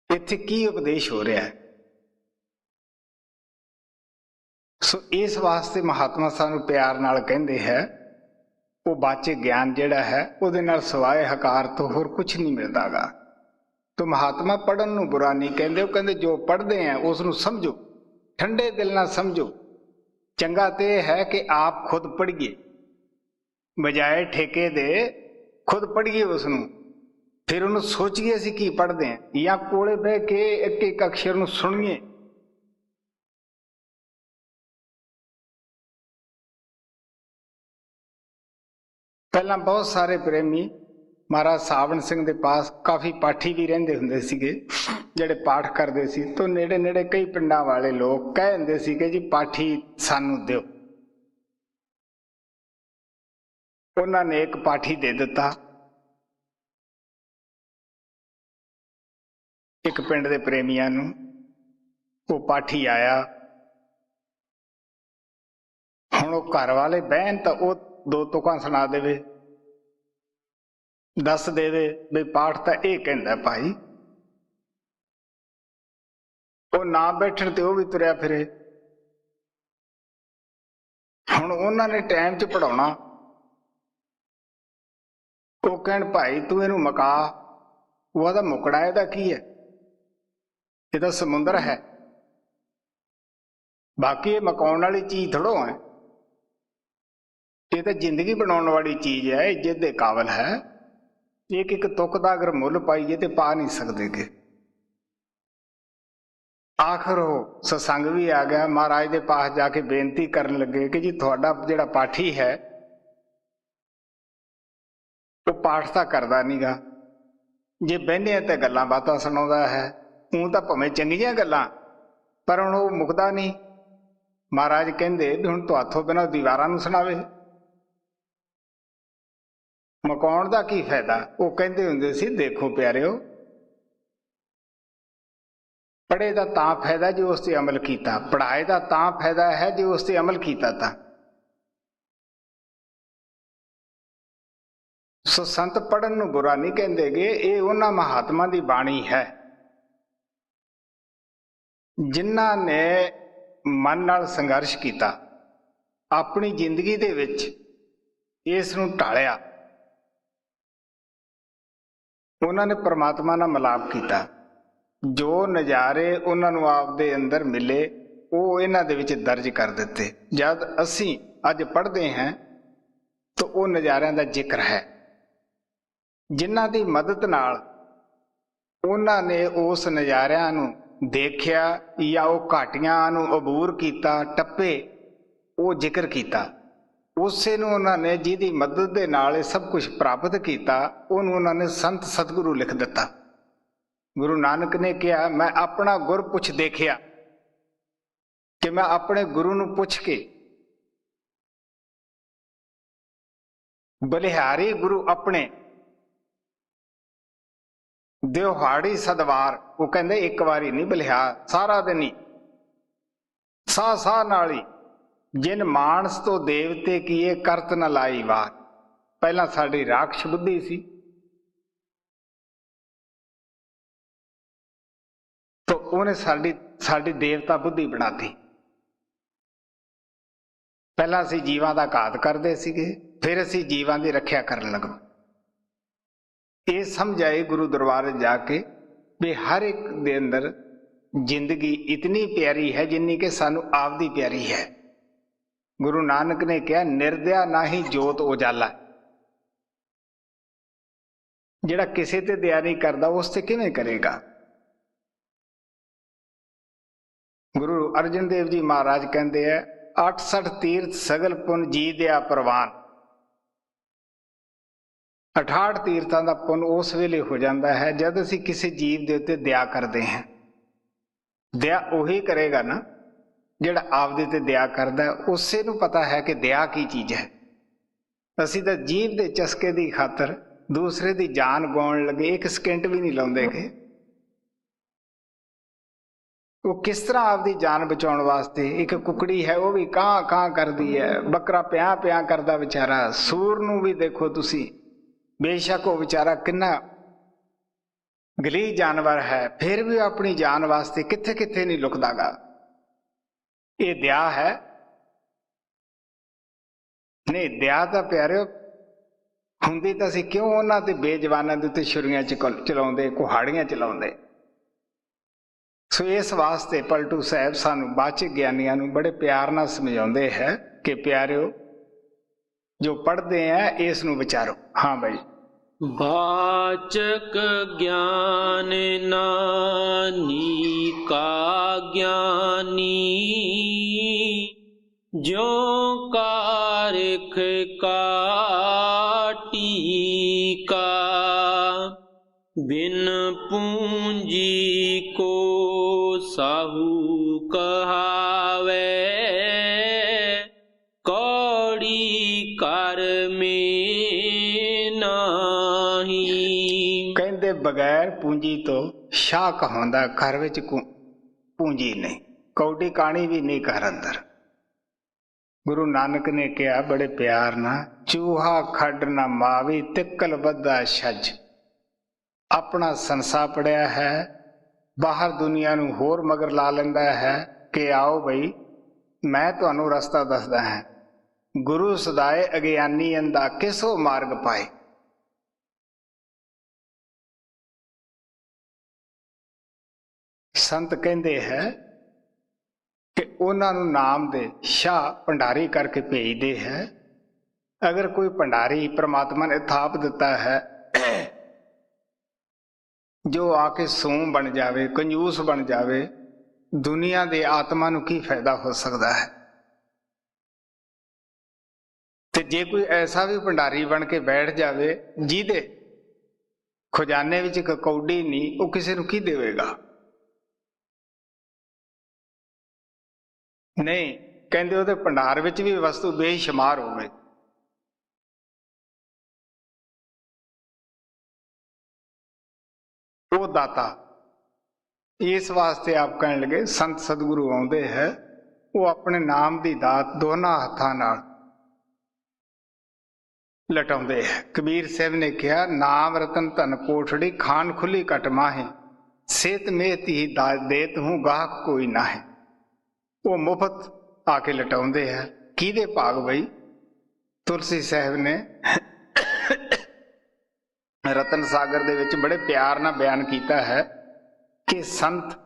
A: इत्थे की उपदेश हो रहा है। सो इस वास्ते महात्मा सानू प्यार नाल कहंदे है वो वाचक ज्ञान जिहड़ा है उहदे नाल सिवाए हकार तो होर कुछ नहीं मिलदा गा। तो महात्मा पढ़न नूं बुरा नहीं कहंदे, वो कहंदे जो पढ़ते हैं उसनूं समझो, ठंडे दिल नाल समझो। चंगा तो यह है कि आप खुद पढ़िए, बजाय ठेके दे खुद पढ़िए उसनूं, फिर उन्होंने सोचिए असीं की पढ़ते हैं, या कोले बह के एक एक अक्षर नूं सुणीए। पहला बहुत सारे प्रेमी महाराज सावण सिंह दे पास काफ़ी पाठी भी रहिंदे हुंदे सीगे ਜਿਹੜੇ पाठ करते सी। तो नेड़े नेड़े कई पिंडां वाले लोग कह दिंदे सीगे जी पाठी सानू दिओ। उन्हां ने एक पाठी दे दिता। एक पिंड दे प्रेमियां नूं वो पाठी आया। हुण वो घर वाले बहन तो वो 2 तुकां सुना देवे, दस देवे भी पाठ तो यह कहंदा भाई। वो ना बैठण ते वो भी तुरया फिरे। हुण उन्होंने टाइम च पढ़ाउणा, वो कहण भाई तू इहनूं मुका, वो दा मुकड़ा इहदा की है, ये तो समुंदर है, बाकी ये मकाउण वाली चीज थोड़ो है, ये तो जिंदगी बनाउण वाली चीज है, इज्जत दे काबिल है। एक एक तुक दा अगर मुल पाइए तो पा नहीं सकते गे। आखिर हो सत्संग भी आ गया, महाराज के पास जाके बेनती करन लगे कि जी थोड़ा जिहड़ा पाठी है वो पाठ तो करता नहीं गा, जे बहने तो गल्लां बातां सुणाउंदा है, ऊँ तो भावें चंगियां गल्लां पर हुण वो मुकदा नहीं। महाराज कहंदे भी हुण तुहाथों बिना दीवारां नूं सुणावे, मकाउण दा की फायदा। वो कहंदे हुंदे सी देखो प्यारिओ, पढ़े दा तां फायदा जो उस ते अमल कीता, पढ़ाए दा तां फायदा है जो उस ते अमल कीता था। सो संत पढ़न नूं बुरा नहीं कहंदे गे, ये उन्हां महात्मा दी बाणी है जिन्हां ने मन नाल संघर्ष कीता, अपनी जिंदगी दे विच इस नूं ढालिया, उन्होंने परमात्मा नाल मिलाप किया। जो नज़ारे उन्होंने आपदे अंदर मिले वो इन्हां दे विच दर्ज कर दिते। जब असीं अज पढ़ते हैं तो वो नज़ारिਆਂ ਦਾ ਜ਼ਿਕਰ ਹੈ ਜਿਨ੍ਹਾਂ ਦੀ ਮਦਦ ਨਾਲ ਉਹਨਾਂ ਨੇ ਉਸ ਨਜ਼ਾਰਿਆਂ ਨੂੰ ਦੇਖਿਆ ਜਾਂ ਉਹ ਘਾਟੀਆਂ ਨੂੰ ਅਬੂਰ ਕੀਤਾ, ਟੱਪੇ, ਉਹ ਜ਼ਿਕਰ ਕੀਤਾ। ਉਸੇ ਨੂੰ ਉਹਨਾਂ ਨੇ ਜਿਹਦੀ ਮਦਦ ਦੇ ਨਾਲ ਇਹ ਸਭ ਕੁਝ ਪ੍ਰਾਪਤ ਕੀਤਾ, ਉਹਨੂੰ ਉਹਨਾਂ ਨੇ ਸੰਤ ਸਤਿਗੁਰੂ ਲਿਖ ਦਿੱਤਾ। ਗੁਰੂ ਨਾਨਕ ਨੇ ਕਿਹਾ, ਮੈਂ ਆਪਣਾ ਗੁਰ ਪੁੱਛ ਦੇਖਿਆ ਕਿ ਮੈਂ ਆਪਣੇ ਗੁਰੂ ਨੂੰ ਪੁੱਛ ਕੇ ਬਲਿਹਾਰੀ ਗੁਰੂ ਆਪਣੇ ਦਿਹਾੜੀ ਸਦਵਾਰ, ਉਹ ਕਹਿੰਦੇ ਇੱਕ ਵਾਰੀ ਨਹੀਂ ਬਲਿਹਾਰ, ਸਾਰਾ ਦਿਨ ਹੀ ਸਾਹ ਸਾਹ ਨਾਲ ਹੀ ਜਿਨ ਮਾਨਸ ਤੋਂ ਦੇਵਤੇ ਕੀਏ ਕਰਤ ਨ ਲਾਈ ਵਾਰ। ਪਹਿਲਾਂ ਸਾਡੀ ਰਾਖਸ਼ ਬੁੱਧੀ ਸੀ, ਤਾਂ ਉਹਨੇ ਸਾਡੀ ਦੇਵਤਾ ਬੁੱਧੀ ਬਣਾਤੀ। ਪਹਿਲਾਂ ਅਸੀਂ ਜੀਵਾਂ ਦਾ ਘਾਤ ਕਰਦੇ ਸੀਗੇ, ਫਿਰ ਅਸੀਂ ਜੀਵਾਂ ਦੀ ਰੱਖਿਆ ਕਰਨ ਲੱਗੇ। ਇਹ ਸਮਝ ਆਏ ਗੁਰੂ ਦਰਬਾਰ ਜਾ ਕੇ ਵੀ ਹਰ ਇੱਕ ਦੇ ਅੰਦਰ ਜ਼ਿੰਦਗੀ ਇਤਨੀ ਪਿਆਰੀ ਹੈ ਜਿੰਨੀ ਕਿ ਸਾਨੂੰ ਆਪਦੀ ਪਿਆਰੀ ਹੈ। ਗੁਰੂ ਨਾਨਕ ਨੇ ਕਿਹਾ, ਨਿਰਦਿਆ ਨਾਹੀ ਜੋਤ ਉਜਾਲਾ। ਜਿਹੜਾ ਕਿਸੇ ਤੇ ਦਇਆ ਨਹੀਂ ਕਰਦਾ ਉਸ ਤੇ ਕਿਵੇਂ ਕਰੇਗਾ? ਗੁਰੂ ਅਰਜਨ ਦੇਵ ਜੀ ਮਹਾਰਾਜ ਕਹਿੰਦੇ ਹੈ, 68 ਤੀਰਥ ਸਗਲ ਪੁੰਨ ਜੀ ਦਿਆ ਪ੍ਰਵਾਨ। 68 ਤੀਰਥਾਂ ਦਾ ਪੁੰਨ ਉਸ ਵੇਲੇ ਹੋ ਜਾਂਦਾ ਹੈ ਜਦ ਅਸੀਂ ਕਿਸੇ ਜੀਵ ਦੇ ਉੱਤੇ ਦਇਆ ਕਰਦੇ ਹਾਂ। ਦਇਆ ਉਹੀ ਕਰੇਗਾ ਨਾ ਜਿਹੜਾ ਆਪਦੇ ਤੇ ਦਇਆ ਕਰਦਾ ਹੈ। ਉਸੇ ਨੂੰ ਪਤਾ ਹੈ ਕਿ ਦਇਆ ਕੀ ਚੀਜ਼ ਹੈ। ਅਸੀਂ ਤਾਂ ਜੀਵ ਦੇ ਚਸਕੇ ਦੀ ਖਾਤਰ ਦੂਸਰੇ ਦੀ ਜਾਨ ਗਵਾਉਣ ਲੱਗੇ ਇੱਕ ਸਕਿੰਟ ਵੀ ਨਹੀਂ ਲਾਉਂਦੇ ਕਿ ਉਹ ਕਿਸ ਤਰ੍ਹਾਂ ਆਪਦੀ ਜਾਨ ਬਚਾਉਣ ਵਾਸਤੇ। ਇੱਕ ਕੁਕੜੀ ਹੈ, ਉਹ ਵੀ ਕਾਂ ਕਾਂ ਕਰਦੀ ਹੈ, ਬੱਕਰਾ ਪਿਆਂ ਪਿਆਂ ਕਰਦਾ ਵਿਚਾਰਾ। ਸੂਰ ਨੂੰ ਵੀ ਦੇਖੋ ਤੁਸੀਂ, ਬੇਸ਼ੱਕ ਉਹ ਵਿਚਾਰਾ ਕਿੰਨਾ ਗਲੀ ਜਾਨਵਰ ਹੈ, ਫਿਰ ਵੀ ਆਪਣੀ ਜਾਨ ਵਾਸਤੇ ਕਿੱਥੇ ਕਿੱਥੇ ਨਹੀਂ ਲੁਕਦਾਗਾ। ਇਹ ਦਇਆ ਹੈ। ਨਹੀਂ, ਦਇਆ ਤਾਂ ਪਿਆਰਿਓ ਹੁੰਦੀ ਤਾਂ ਅਸੀਂ ਕਿਉਂ ਉਹਨਾਂ ਤੇ ਬੇਜਵਾਨਾਂ ਦੇ ਉੱਤੇ ਛੁਰੀਆਂ ਚਲਾਉਂਦੇ, ਕੁਹਾੜੀਆਂ ਚਲਾਉਂਦੇ। ਸੋ ਇਸ ਵਾਸਤੇ ਪਲਟੂ ਸਾਹਿਬ ਸਾਨੂੰ ਬਾਚਕ ਗਿਆਨੀਆਂ ਨੂੰ ਬੜੇ ਪਿਆਰ ਨਾਲ ਸਮਝਾਉਂਦੇ ਹੈ ਕਿ ਪਿਆਰਿਓ ਜੋ ਪੜ੍ਹਦੇ ਆ ਇਸ ਨੂੰ ਵਿਚਾਰੋ। ਹਾਂ ਭਾਈ।
B: ਵਾਚਕ ਗਿਆਨ ਨਾਨੀ ਕਾ ਗਿਆਨੀ, ਜੋ ਕਾਰਿਖ ਕਾਟੀ ਕਾ, ਬਿਨ ਪੂੰਜੀ ਕੋ ਸਾਹੂ ਕਹਾਵੇ, ਕੌੜੀ ਕਰ ਮੇ ਨਾਹੀ।
A: ਕਹਿੰਦੇ ਬਗੈਰ ਪੂੰਜੀ ਤੋਂ ਸ਼ਾਹ ਕਹਾਉਂਦਾ, ਘਰ ਵਿੱਚ ਪੂੰਜੀ ਨਹੀਂ, ਕੌਡੀ ਕਾਣੀ ਵੀ ਨਹੀਂ ਘਰ ਅੰਦਰ। ਗੁਰੂ ਨਾਨਕ ਨੇ ਕਿਹਾ ਬੜੇ ਪਿਆਰ ਨਾਲ, ਚੂਹਾ ਖੱਡ ਨਾ ਮਾਵੀ ਤਿੱਕਲ ਬੱਧਾ ਛੱਜ। ਆਪਣਾ ਸੰਸਾ ਪੜਿਆ ਹੈ, ਬਾਹਰ ਦੁਨੀਆ ਨੂੰ ਹੋਰ ਮਗਰ ਲਾ ਲੈਂਦਾ ਹੈ ਕਿ ਆਓ ਬਈ ਮੈਂ ਤੁਹਾਨੂੰ ਰਸਤਾ ਦੱਸਦਾ ਹਾਂ। ਗੁਰੂ ਸਦਾਏ ਅਗਿਆਨੀ ਅੰਦਾ ਕਿਸੋ ਮਾਰਗ ਪਾਏ। ਸੰਤ ਕਹਿੰਦੇ ਹੈ ਕਿ ਉਹਨਾਂ ਨੂੰ ਨਾਮ ਦੇ ਸ਼ਾਹ ਭੰਡਾਰੀ ਕਰਕੇ ਭੇਜਦੇ ਹੈ। ਅਗਰ ਕੋਈ ਭੰਡਾਰੀ ਪ੍ਰਮਾਤਮਾ ਨੇ ਥਾਪ ਦਿੱਤਾ ਹੈ ਜੋ ਆ ਕੇ ਸੂਮ ਬਣ ਜਾਵੇ, ਕੰਜੂਸ ਬਣ ਜਾਵੇ, ਦੁਨੀਆ ਦੇ ਆਤਮਾ ਨੂੰ ਕੀ ਫਾਇਦਾ ਹੋ ਸਕਦਾ ਹੈ? ਤੇ ਜੇ ਕੋਈ ਐਸਾ ਵੀ ਭੰਡਾਰੀ ਬਣ ਕੇ ਬੈਠ ਜਾਵੇ ਜਿਹਦੇ ਖਜ਼ਾਨੇ ਵਿੱਚ ਇੱਕ ਕੌਡੀ ਨਹੀਂ, ਉਹ ਕਿਸੇ ਨੂੰ ਕੀ ਦੇਵੇਗਾ? ਨਹੀਂ, ਕਹਿੰਦੇ ਉਹਦੇ ਭੰਡਾਰ ਵਿੱਚ ਵੀ ਵਸਤੂ ਬੇਸ਼ੁਮਾਰ ਹੋਵੇ। ਉਹ ਦਾਤਾ। ਇਸ ਵਾਸਤੇ ਆਪ ਕਹਿਣ ਲੱਗੇ ਸੰਤ ਸਤਿਗੁਰੂ ਆਉਂਦੇ ਹੈ, ਉਹ ਆਪਣੇ ਨਾਮ ਦੀ ਦਾਤ ਦੋਨਾਂ ਹੱਥਾਂ ਨਾਲ ਲਟਾਉਂਦੇ ਹੈ। ਕਬੀਰ ਸਾਹਿਬ ਨੇ ਕਿਹਾ, ਨਾਮ ਰਤਨ ਧਨ ਕੋਠੜੀ, ਖਾਨ ਖੁੱਲੀ ਘਟ ਮਾਹੇ, ਸੇਤ ਮੇਤ ਹੀ ਦੇਤ ਹੂੰ ਗਾਹਕ ਕੋਈ ਨਾ ਹੈ। ਉਹ ਮੁਫਤ ਆ ਕੇ ਲਟਾਉਂਦੇ ਹੈ। ਕਿਹਦੇ ਭਾਗ ਬਈ? ਤੁਲਸੀ ਸਾਹਿਬ ਨੇ ਰਤਨ ਸਾਗਰ ਦੇ ਵਿੱਚ ਬੜੇ ਪਿਆਰ ਨਾਲ ਬਿਆਨ ਕੀਤਾ ਹੈ ਕਿ ਸੰਤ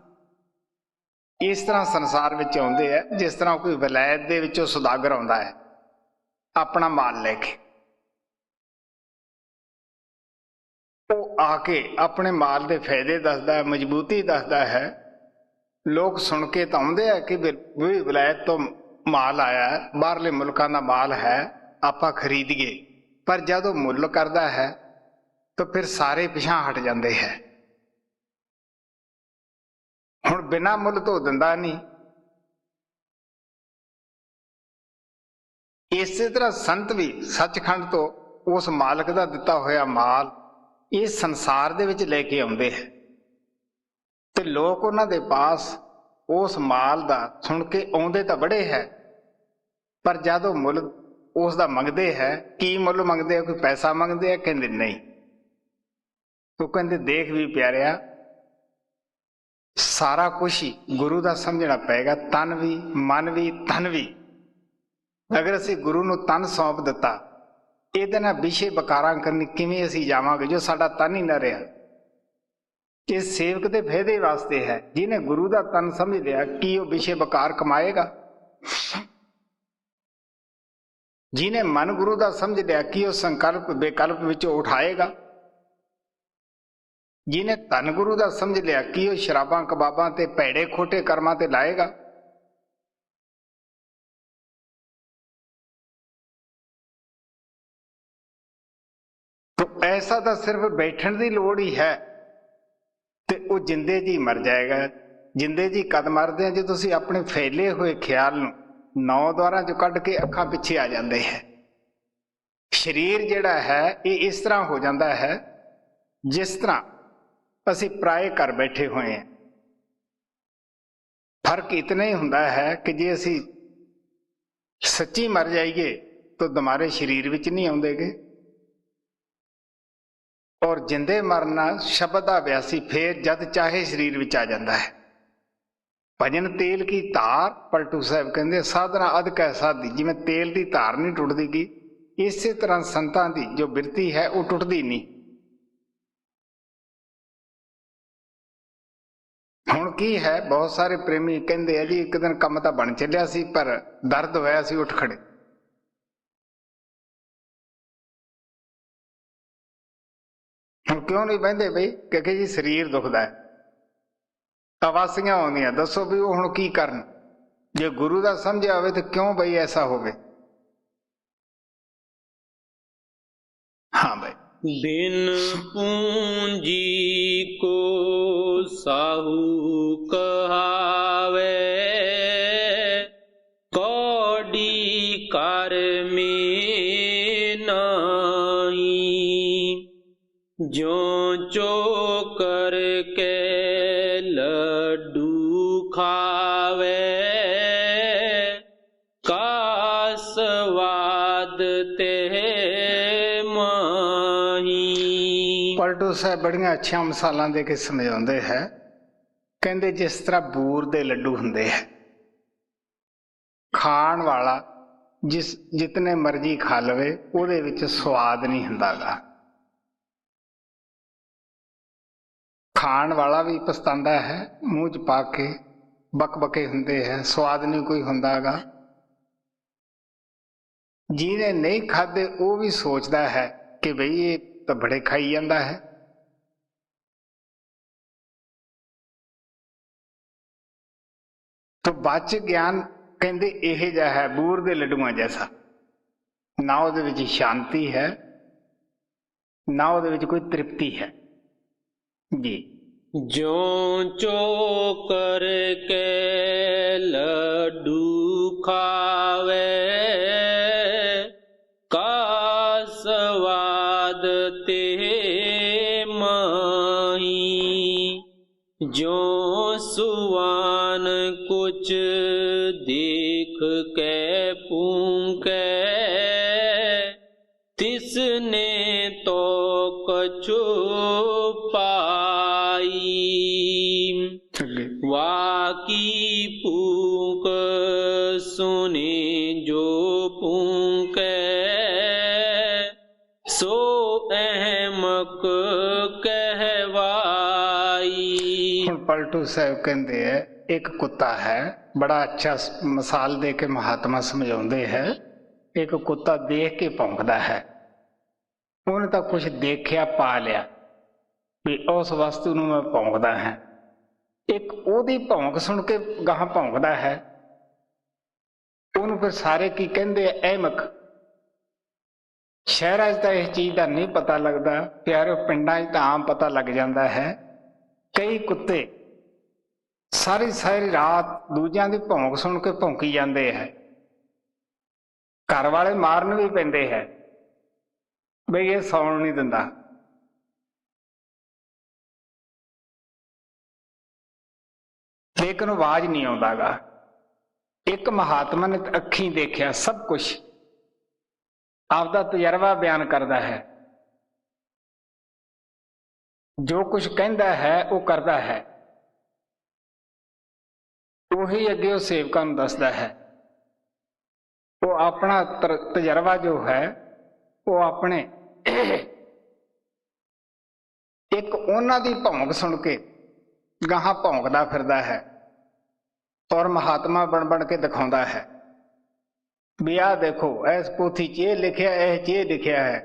A: ਇਸ ਤਰ੍ਹਾਂ ਸੰਸਾਰ ਵਿੱਚ ਆਉਂਦੇ ਹੈ ਜਿਸ ਤਰ੍ਹਾਂ ਕੋਈ ਵਲੈਤ ਦੇ ਵਿੱਚੋਂ ਸੁਦਾਗਰ ਆਉਂਦਾ ਹੈ ਆਪਣਾ ਮਾਲ ਲੈ ਕੇ। ਉਹ ਆ ਕੇ ਆਪਣੇ ਮਾਲ ਦੇ ਫਾਇਦੇ ਦੱਸਦਾ ਹੈ, ਮਜ਼ਬੂਤੀ ਦੱਸਦਾ ਹੈ। ਲੋਕ ਸੁਣ ਕੇ ਤਾਂ ਆਉਂਦੇ ਆ ਕਿ ਵੀ ਵਿਲਾਇਤ ਤੋਂ ਮਾਲ ਆਇਆ, ਬਾਹਰਲੇ ਮੁਲਕਾਂ ਦਾ ਮਾਲ ਹੈ, ਆਪਾਂ ਖਰੀਦੀਏ। ਪਰ ਜਦੋਂ ਮੁੱਲ ਕਰਦਾ ਹੈ ਤਾਂ ਫਿਰ ਸਾਰੇ ਪਿਛਾਂ ਹਟ ਜਾਂਦੇ ਹੈ। ਹੁਣ ਬਿਨਾਂ ਮੁੱਲ ਤੋਂ ਦਿੰਦਾ ਨਹੀਂ। ਇਸੇ ਤਰ੍ਹਾਂ ਸੰਤ ਵੀ ਸੱਚਖੰਡ ਤੋਂ ਉਸ ਮਾਲਕ ਦਾ ਦਿੱਤਾ ਹੋਇਆ ਮਾਲ ਇਸ ਸੰਸਾਰ ਦੇ ਵਿੱਚ ਲੈ ਕੇ ਆਉਂਦੇ ਹੈ ਤੇ ਲੋਕ ਉਹਨਾਂ ਦੇ ਪਾਸ ਉਸ ਮਾਲ ਦਾ ਸੁਣ ਕੇ ਆਉਂਦੇ ਤਾਂ ਬੜੇ ਹੈ, ਪਰ ਜਦੋਂ ਮੁੱਲ ਉਸ ਦਾ ਮੰਗਦੇ ਹੈ, ਕੀ ਮੁੱਲ ਮੰਗਦੇ ਆ? ਕੋਈ ਪੈਸਾ ਮੰਗਦੇ ਆ? ਕਹਿੰਦੇ ਨਹੀਂ। ਉਹ ਕਹਿੰਦੇ ਦੇਖ ਵੀ ਪਿਆਰਿਆ, ਸਾਰਾ ਕੁਛ ਹੀ ਗੁਰੂ ਦਾ ਸਮਝਣਾ ਪਏਗਾ, ਤਨ ਵੀ, ਮਨ ਵੀ, ਧਨ ਵੀ। ਅਗਰ ਅਸੀਂ ਗੁਰੂ ਨੂੰ ਤਨ ਸੌਂਪ ਦਿੱਤਾ, ਇਹਦੇ ਨਾਲ ਵਿਸ਼ੇ ਬਕਾਰਾਂ ਕਰਨੀ ਕਿਵੇਂ ਅਸੀਂ ਜਾਵਾਂਗੇ ਜੋ ਸਾਡਾ ਤਨ ਹੀ ਨਾ ਰਿਹਾ? ਇਹ ਸੇਵਕ ਦੇ ਫਾਇਦੇ ਵਾਸਤੇ ਹੈ। ਜਿਹਨੇ ਗੁਰੂ ਦਾ ਤਨ ਸਮਝ ਲਿਆ, ਕੀ ਉਹ ਵਿਸ਼ੇ ਬਕਾਰ ਕਮਾਏਗਾ? ਜਿਹਨੇ ਮਨ ਗੁਰੂ ਦਾ ਸਮਝ ਲਿਆ, ਕੀ ਉਹ ਸੰਕਲਪ ਬੇਕਲਪ ਵਿੱਚੋਂ ਉਠਾਏਗਾ? ਜਿਹਨੇ ਧਨ ਗੁਰੂ ਦਾ ਸਮਝ ਲਿਆ, ਕੀ ਉਹ ਸ਼ਰਾਬਾਂ ਕਬਾਬਾਂ ਤੇ ਭੈੜੇ ਖੋਟੇ ਕਰਮਾਂ ਤੇ ਲਾਏਗਾ? तो ऐसा ਤਾਂ ਸਿਰਫ ਬੈਠਣ ਦੀ ਲੋੜ ਹੀ ਹੈ ਤੇ ਉਹ ਜਿੰਦੇ ਜੀ ਮਰ ਜਾਏਗਾ। ਜਿੰਦੇ ਜੀ ਕਦ ਮਰਦੇ ਆ? ਜੇ ਤੁਸੀਂ ਆਪਣੇ ਫੈਲੇ ਹੋਏ ਖਿਆਲ ਨੂੰ 9 ਦੁਆਰਾਂ ਚੋਂ ਕੱਢ ਕੇ ਅੱਖਾਂ ਪਿੱਛੇ ਆ ਜਾਂਦੇ ਹੈ। ਸਰੀਰ ਜਿਹੜਾ ਹੈ ਇਹ ਇਸ ਤਰ੍ਹਾਂ ਹੋ ਜਾਂਦਾ ਹੈ ਜਿਸ ਤਰ੍ਹਾਂ ਅਸੀਂ ਪਰਾਏ ਘਰ ਬੈਠੇ ਹੋਏ ਹਾਂ। ਫਰਕ ਇਤਨਾ ਹੀ ਹੁੰਦਾ ਹੈ ਕਿ ਜੇ ਅਸੀਂ ਸੱਚੀ ਮਰ ਜਾਈਏ ਤਾਂ ਦੁਬਾਰੇ ਸਰੀਰ ਵਿੱਚ ਨਹੀਂ ਆਉਂਦੇਗੇ, ਔਰ ਜਿੰਦੇ ਮਰਨਾ ਸ਼ਬਦ ਦਾ ਅਭਿਆਸੀ ਫੇਰ ਜਦ ਚਾਹੇ ਸਰੀਰ ਵਿੱਚ ਆ ਜਾਂਦਾ ਹੈ। ਭਜਨ ਤੇਲ ਕੀ ਧਾਰ, ਪਲਟੂ ਸਾਹਿਬ ਕਹਿੰਦੇ ਸਾਧਨਾ ਅਧ ਕੈ ਸਾਧੀ। ਜਿਵੇਂ ਤੇਲ ਦੀ ਧਾਰ ਨਹੀਂ ਟੁੱਟਦੀ ਗੀ, ਇਸੇ ਤਰ੍ਹਾਂ ਸੰਤਾਂ ਦੀ ਜੋ ਬਿਰਤੀ ਹੈ ਉਹ ਟੁੱਟਦੀ ਨਹੀਂ। ਹੁਣ ਕੀ ਹੈ, ਬਹੁਤ ਸਾਰੇ ਪ੍ਰੇਮੀ ਕਹਿੰਦੇ ਆ ਜੀ ਇੱਕ ਦਿਨ ਕੰਮ ਤਾਂ ਬਣ ਚੱਲਿਆ ਸੀ ਪਰ ਦਰਦ ਹੋਇਆ ਸੀ, ਉੱਠ ਖੜੇ। ਹੁਣ ਕਿਉਂ ਨਹੀਂ ਬਹਿੰਦੇ ਬਈ? ਕਿਉਂਕਿ ਜੀ ਸਰੀਰ ਦੁਖਦਾ ਹੈ, ਆਵਾਸੀਆਂ ਆਉਂਦੀਆਂ। ਦੱਸੋ ਵੀ ਉਹ ਹੁਣ ਕੀ ਕਰਨ? ਜੇ ਗੁਰੂ ਦਾ ਸਮਝਿਆ ਹੋਵੇ ਤਾਂ ਕਿਉਂ ਬਈ ਐਸਾ ਹੋਵੇ? ਹਾਂ ਬਈ।
B: बिन पूंजी को साहू कहावे, कौड़ी कर में नाही। जो चोकर के लड्डू खावे, का स्वाद ते
A: ਪਲਟੂ ਸਾਹਿਬ ਬੜੀਆਂ ਅੱਛੀਆਂ ਮਿਸਾਲਾਂ ਦੇ ਕੇ ਸਮਝਾਉਂਦੇ ਹੈ। ਕਹਿੰਦੇ ਜਿਸ ਤਰ੍ਹਾਂ ਬੂਰ ਦੇ ਲੱਡੂ ਹੁੰਦੇ ਹੈ, ਖਾਣ ਵਾਲਾ ਜਿਤਨੇ ਮਰਜ਼ੀ ਖਾ ਲਵੇ ਉਹਦੇ ਵਿੱਚ ਸਵਾਦ ਨਹੀਂ ਹੁੰਦਾਗਾ। ਖਾਣ ਵਾਲਾ ਵੀ ਪਛਤਾਉਂਦਾ ਹੈ, ਮੂੰਹ 'ਚ ਪਾ ਕੇ ਬਕਬਕੇ ਹੁੰਦੇ ਹੈ, ਸਵਾਦ ਨਹੀਂ ਕੋਈ ਹੁੰਦਾਗਾ। ਜਿਹਨੇ ਨਹੀਂ ਖਾਧੇ ਉਹ ਵੀ ਸੋਚਦਾ ਹੈ ਕਿ ਬਈ ਇਹ ਤਾਂ ਬੜੇ ਖਾਈ ਜਾਂਦਾ ਹੈ। ਤੋ ਬਚ ਗਿਆਨ ਕਹਿੰਦੇ ਇਹ ਜਿਹਾ ਹੈ ਬੂਰ ਦੇ ਲੱਡੂਆਂ ਜੈਸਾ। ਨਾ ਉਹਦੇ ਵਿੱਚ ਸ਼ਾਂਤੀ ਹੈ, ਨਾ ਉਹਦੇ ਵਿੱਚ ਕੋਈ ਤ੍ਰਿਪਤੀ ਹੈ ਜੀ।
B: ਜੋ ਚੋਕਰ ਕੇ ਲੱਡੂ ਖਾਵੇ, ਕਾ ਸਵਾਦ ਤੇ ਮਾਹੀ। ਜੋ ਸੁਵਾਨ ਕੁਛ ਦੇਖ ਕੇ ਪੂੰਕੇ, ਤਿਸਨੇ ਤੋ ਕਛੁ ਪਾਈ। ਵਾਕੀ ਪੂਕ ਸੁਨੇ ਜੋ ਪੂੰਕੇ, ਸੋ ਅਹਿਮਕ ਕਹਿਵਾਈ।
A: ਹੁਣ ਪਲਟੂ ਸਾਹਿਬ ਕਹਿੰਦੇ ਹੈ ਇੱਕ ਕੁੱਤਾ ਹੈ, ਬੜਾ ਅੱਛਾ ਮਿਸਾਲ ਦੇ ਕੇ ਮਹਾਤਮਾ ਸਮਝਾਉਂਦੇ ਹੈ। ਇੱਕ ਕੁੱਤਾ ਦੇਖ ਕੇ ਭੌਂਕਦਾ ਹੈ, ਉਹਨੇ ਤਾਂ ਕੁਛ ਦੇਖਿਆ ਪਾ ਲਿਆ, ਵੀ ਉਸ ਵਸਤੂ ਨੂੰ ਮੈਂ ਭੌਂਕਦਾ ਹਾਂ। ਇੱਕ ਉਹਦੀ ਭੌਂਕ ਸੁਣ ਕੇ ਗਾਹਾਂ ਭੌਂਕਦਾ ਹੈ, ਉਹਨੂੰ ਫਿਰ ਸਾਰੇ ਕੀ ਕਹਿੰਦੇ ਆ, ਅਹਿਮਕ। ਸ਼ਹਿਰਾਂ 'ਚ ਤਾਂ ਇਸ ਚੀਜ਼ ਦਾ ਨਹੀਂ ਪਤਾ ਲੱਗਦਾ, ਪਿਆਰੇ ਪਿੰਡਾਂ 'ਚ ਤਾਂ ਆਮ ਪਤਾ ਲੱਗ ਜਾਂਦਾ ਹੈ। ਕਈ ਕੁੱਤੇ ਸਾਰੀ ਸਾਰੀ ਰਾਤ ਦੂਜਿਆਂ ਦੀ ਭੌਂਕ ਸੁਣ ਕੇ ਭੌਂਕੀ ਜਾਂਦੇ ਹੈ, ਘਰ ਵਾਲੇ ਮਾਰਨ ਵੀ ਪੈਂਦੇ ਹੈ ਬਈ ਇਹ ਸੌਣ ਨਹੀਂ ਦਿੰਦਾ। ਲੇਕਿਨ ਆਵਾਜ਼ ਨਹੀਂ ਆਉਂਦਾ ਗਾ। ਇੱਕ ਮਹਾਤਮਾ ਨੇ ਅੱਖੀਂ ਦੇਖਿਆ ਸਭ ਕੁਛ, ਆਪਦਾ ਤਜਰਬਾ ਬਿਆਨ ਕਰਦਾ ਹੈ, ਜੋ ਕੁਛ ਕਹਿੰਦਾ ਹੈ ਉਹ ਕਰਦਾ ਹੈ, ਉਹੀ ਅੱਗੇ ਉਹ ਸੇਵਕਾਂ ਨੂੰ ਦੱਸਦਾ ਹੈ। ਉਹ ਆਪਣਾ ਤਜਰਬਾ ਜੋ ਹੈ ਉਹ ਆਪਣੇ ਇੱਕ ਉਹਨਾਂ ਦੀ ਭੌਂਕ ਸੁਣ ਕੇ ਗਾਹਾਂ ਭੌਂਕਦਾ ਫਿਰਦਾ ਹੈ ਔਰ ਮਹਾਤਮਾ ਬਣ ਕੇ ਦਿਖਾਉਂਦਾ ਹੈ ਵੀ ਆਹ ਦੇਖੋ ਇਸ ਪੋਥੀ 'ਚ ਇਹ ਲਿਖਿਆ, ਇਹ 'ਚ ਇਹ ਲਿਖਿਆ ਹੈ।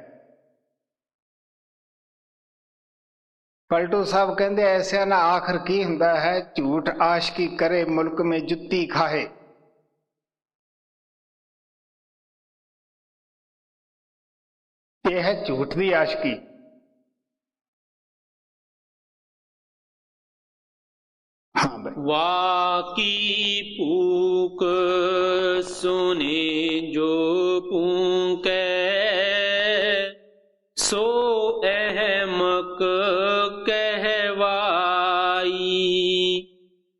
A: ਪਲਟੂ ਸਾਹਿਬ ਕਹਿੰਦੇ ਐਸਿਆ ਨਾ ਆਖਰ ਕੀ ਹੁੰਦਾ ਹੈ, ਝੂਠ ਆਸ਼ਕੀ ਕਰੇ ਮੁਲਕ ਮੇਂ ਜੁੱਤੀ ਖਾਹੇ। ਇਹ ਹੈ ਝੂਠ ਦੀ ਆਸ਼ਕੀ। हाँ भाई।
B: वाकी पूक सुने जो पूके, सो अहमक कहवाई।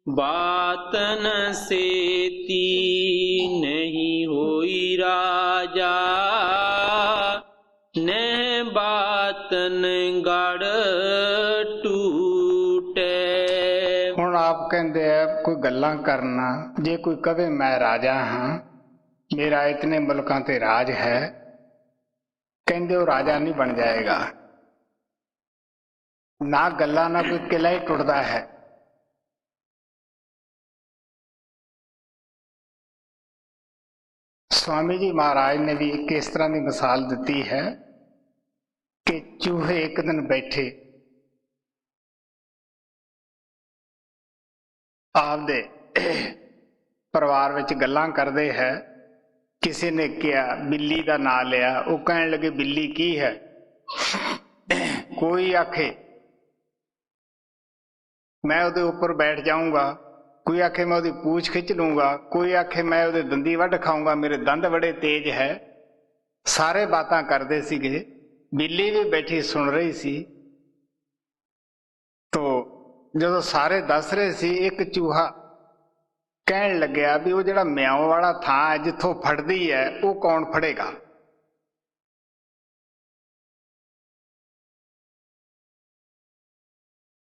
B: बातन सेती नहीं होई राजा, न बातन गड़ टूटे।
A: ਹੁਣ ਆਪ ਕਹਿੰਦੇ ਆ ਕੋਈ ਗੱਲਾਂ ਕਰਨਾ, ਜੇ ਕੋਈ ਕਵੇ ਮੈਂ ਰਾਜਾ ਹਾਂ, ਮੇਰਾ ਇਤਨੇ ਮੁਲਕਾਂ ਤੇ ਰਾਜ ਹੈ, ਕਹਿੰਦੇ ਉਹ ਰਾਜਾ ਨਹੀਂ ਬਣ ਜਾਏਗਾ। ਨਾ ਗੱਲਾਂ ਨਾਲ ਕੋਈ ਕਿਲਾ ਹੀ ਟੁੱਟਦਾ ਹੈ। स्वामी जी महाराज ने भी एक इस तरह की मिसाल दी है कि चूहे एक दिन बैठे आपदे परिवार विच गल्लां करदे है। किसी ने कहा बिल्ली का नाम लिया, वो कहने लगे बिल्ली की है। कोई आखे मैं उहदे उपर बैठ जाऊंगा, कोई आखे मैं उहदी पूछ खिंच लूंगा, कोई आखे मैं उहदे दंदी वढ खाऊंगा, मेरे दंद बड़े तेज है। सारे बातां करदे सीगे। बिल्ली भी बैठी सुन रही सी। तो जदों सारे दस रहे सी, एक चूहा कहन लग्या भी वो जिहड़ा म्याओ वाला थां है जिथों फड़दी है वो कौन फड़ेगा।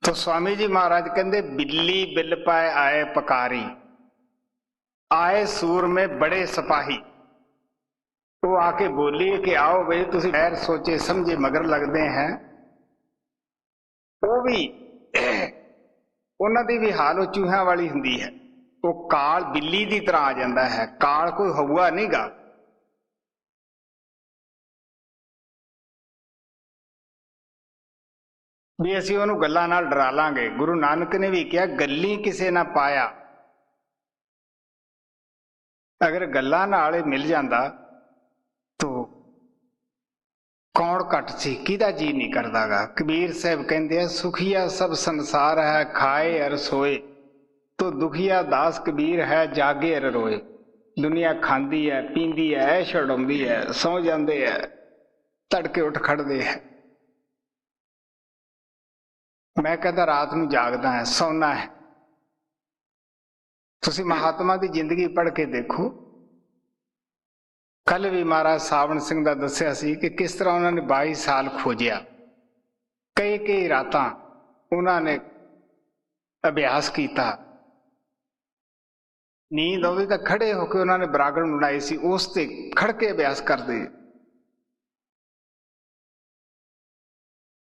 A: तो स्वामी जी महाराज कहते बिल्ली बिल पाए आए पकारी, आए सूर में बड़े सिपाही। वो आके बोली कि आओ भाई तुसीं गैर सोचे समझे मगर लगते हैं। वो भी उन्हां दी भी हाल चूहियां वाली हुंदी है। वो काल बिल्ली की तरह आ जाता है। काल कोई हवा नहीं गा। भी असीं उहनूं गल्लां नाल डरा लांगे। गुरु नानक ने भी कहा गल्ली किसे ना पाया। अगर गल्लां नाल मिल जांदा तो कौन घट सी, किहदा जी नहीं करदा गा। कबीर साहब कहंदे आ सुखिया सब संसार है, खाए अर सोए, तो दुखिया दास कबीर है, जागे अर रोए। दुनिया खांदी है, पींदी है, ऐश उड़ाउंदी है, सौ जांदे है, तड़के उठ खड़दे है। मैं कहता रात नूं जागदा है, सौना है। तुसीं महात्मा की जिंदगी पढ़ के देखो। कल भी महाराज सावण सिंह का दस्सिया सी कि किस तरह उन्होंने 22 साल खोजिया। कई कई रातां उन्होंने अभ्यास किया। नींद आउंदी तां खड़े होकर उन्होंने बरागण बनाई सी, उस ते खड़ के अभ्यास करते।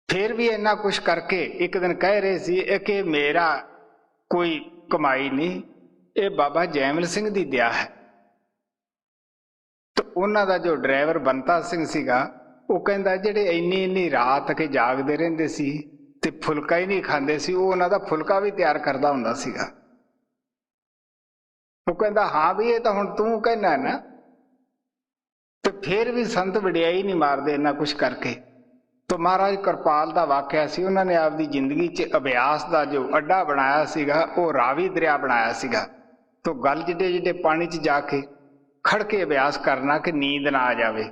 A: फिर भी इन्ना कुछ करके एक दिन कह रहे सी कि मेरा कोई कमाई नहीं, ये बाबा जैमल सिंह दी दया है। तो उन्हां दा जो ड्राइवर बंता सिंह सीगा, वो कहंदा जिहड़े इन्नी इन्नी रात के जागदे रहिंदे सी, ਤੇ ਫੁਲਕਾ ਹੀ ਨਹੀਂ ਖਾਂਦੇ ਸੀ, ਉਹ ਉਹਨਾਂ ਦਾ ਫੁਲਕਾ ਵੀ ਤਿਆਰ ਕਰਦਾ ਹੁੰਦਾ ਸੀਗਾ। ਉਹ ਕਹਿੰਦਾ ਹਾਂ ਵੀ ਇਹ ਤਾਂ ਹੁਣ ਤੂੰ ਕਹਿਣਾ ਨਾ, ਤੇ ਫਿਰ ਵੀ ਸੰਤ ਵਡਿਆਈ ਨਹੀਂ ਮਾਰਦੇ ਇੰਨਾ ਕੁਛ ਕਰਕੇ। ਤੋ ਮਹਾਰਾਜ ਕਿਰਪਾਲ ਦਾ ਵਾਕਿਆ ਸੀ, ਉਹਨਾਂ ਨੇ ਆਪਦੀ ਜ਼ਿੰਦਗੀ 'ਚ ਅਭਿਆਸ ਦਾ ਜੋ ਅੱਡਾ ਬਣਾਇਆ ਸੀਗਾ ਉਹ ਰਾਵੀ ਦਰਿਆ ਬਣਾਇਆ ਸੀਗਾ। ਤੋ ਗੱਲ ਜਿੱਡੇ ਜਿੱਡੇ ਪਾਣੀ 'ਚ ਜਾ ਕੇ ਖੜ ਕੇ ਅਭਿਆਸ ਕਰਨਾ ਕਿ ਨੀਂਦ ਨਾ ਆ ਜਾਵੇ।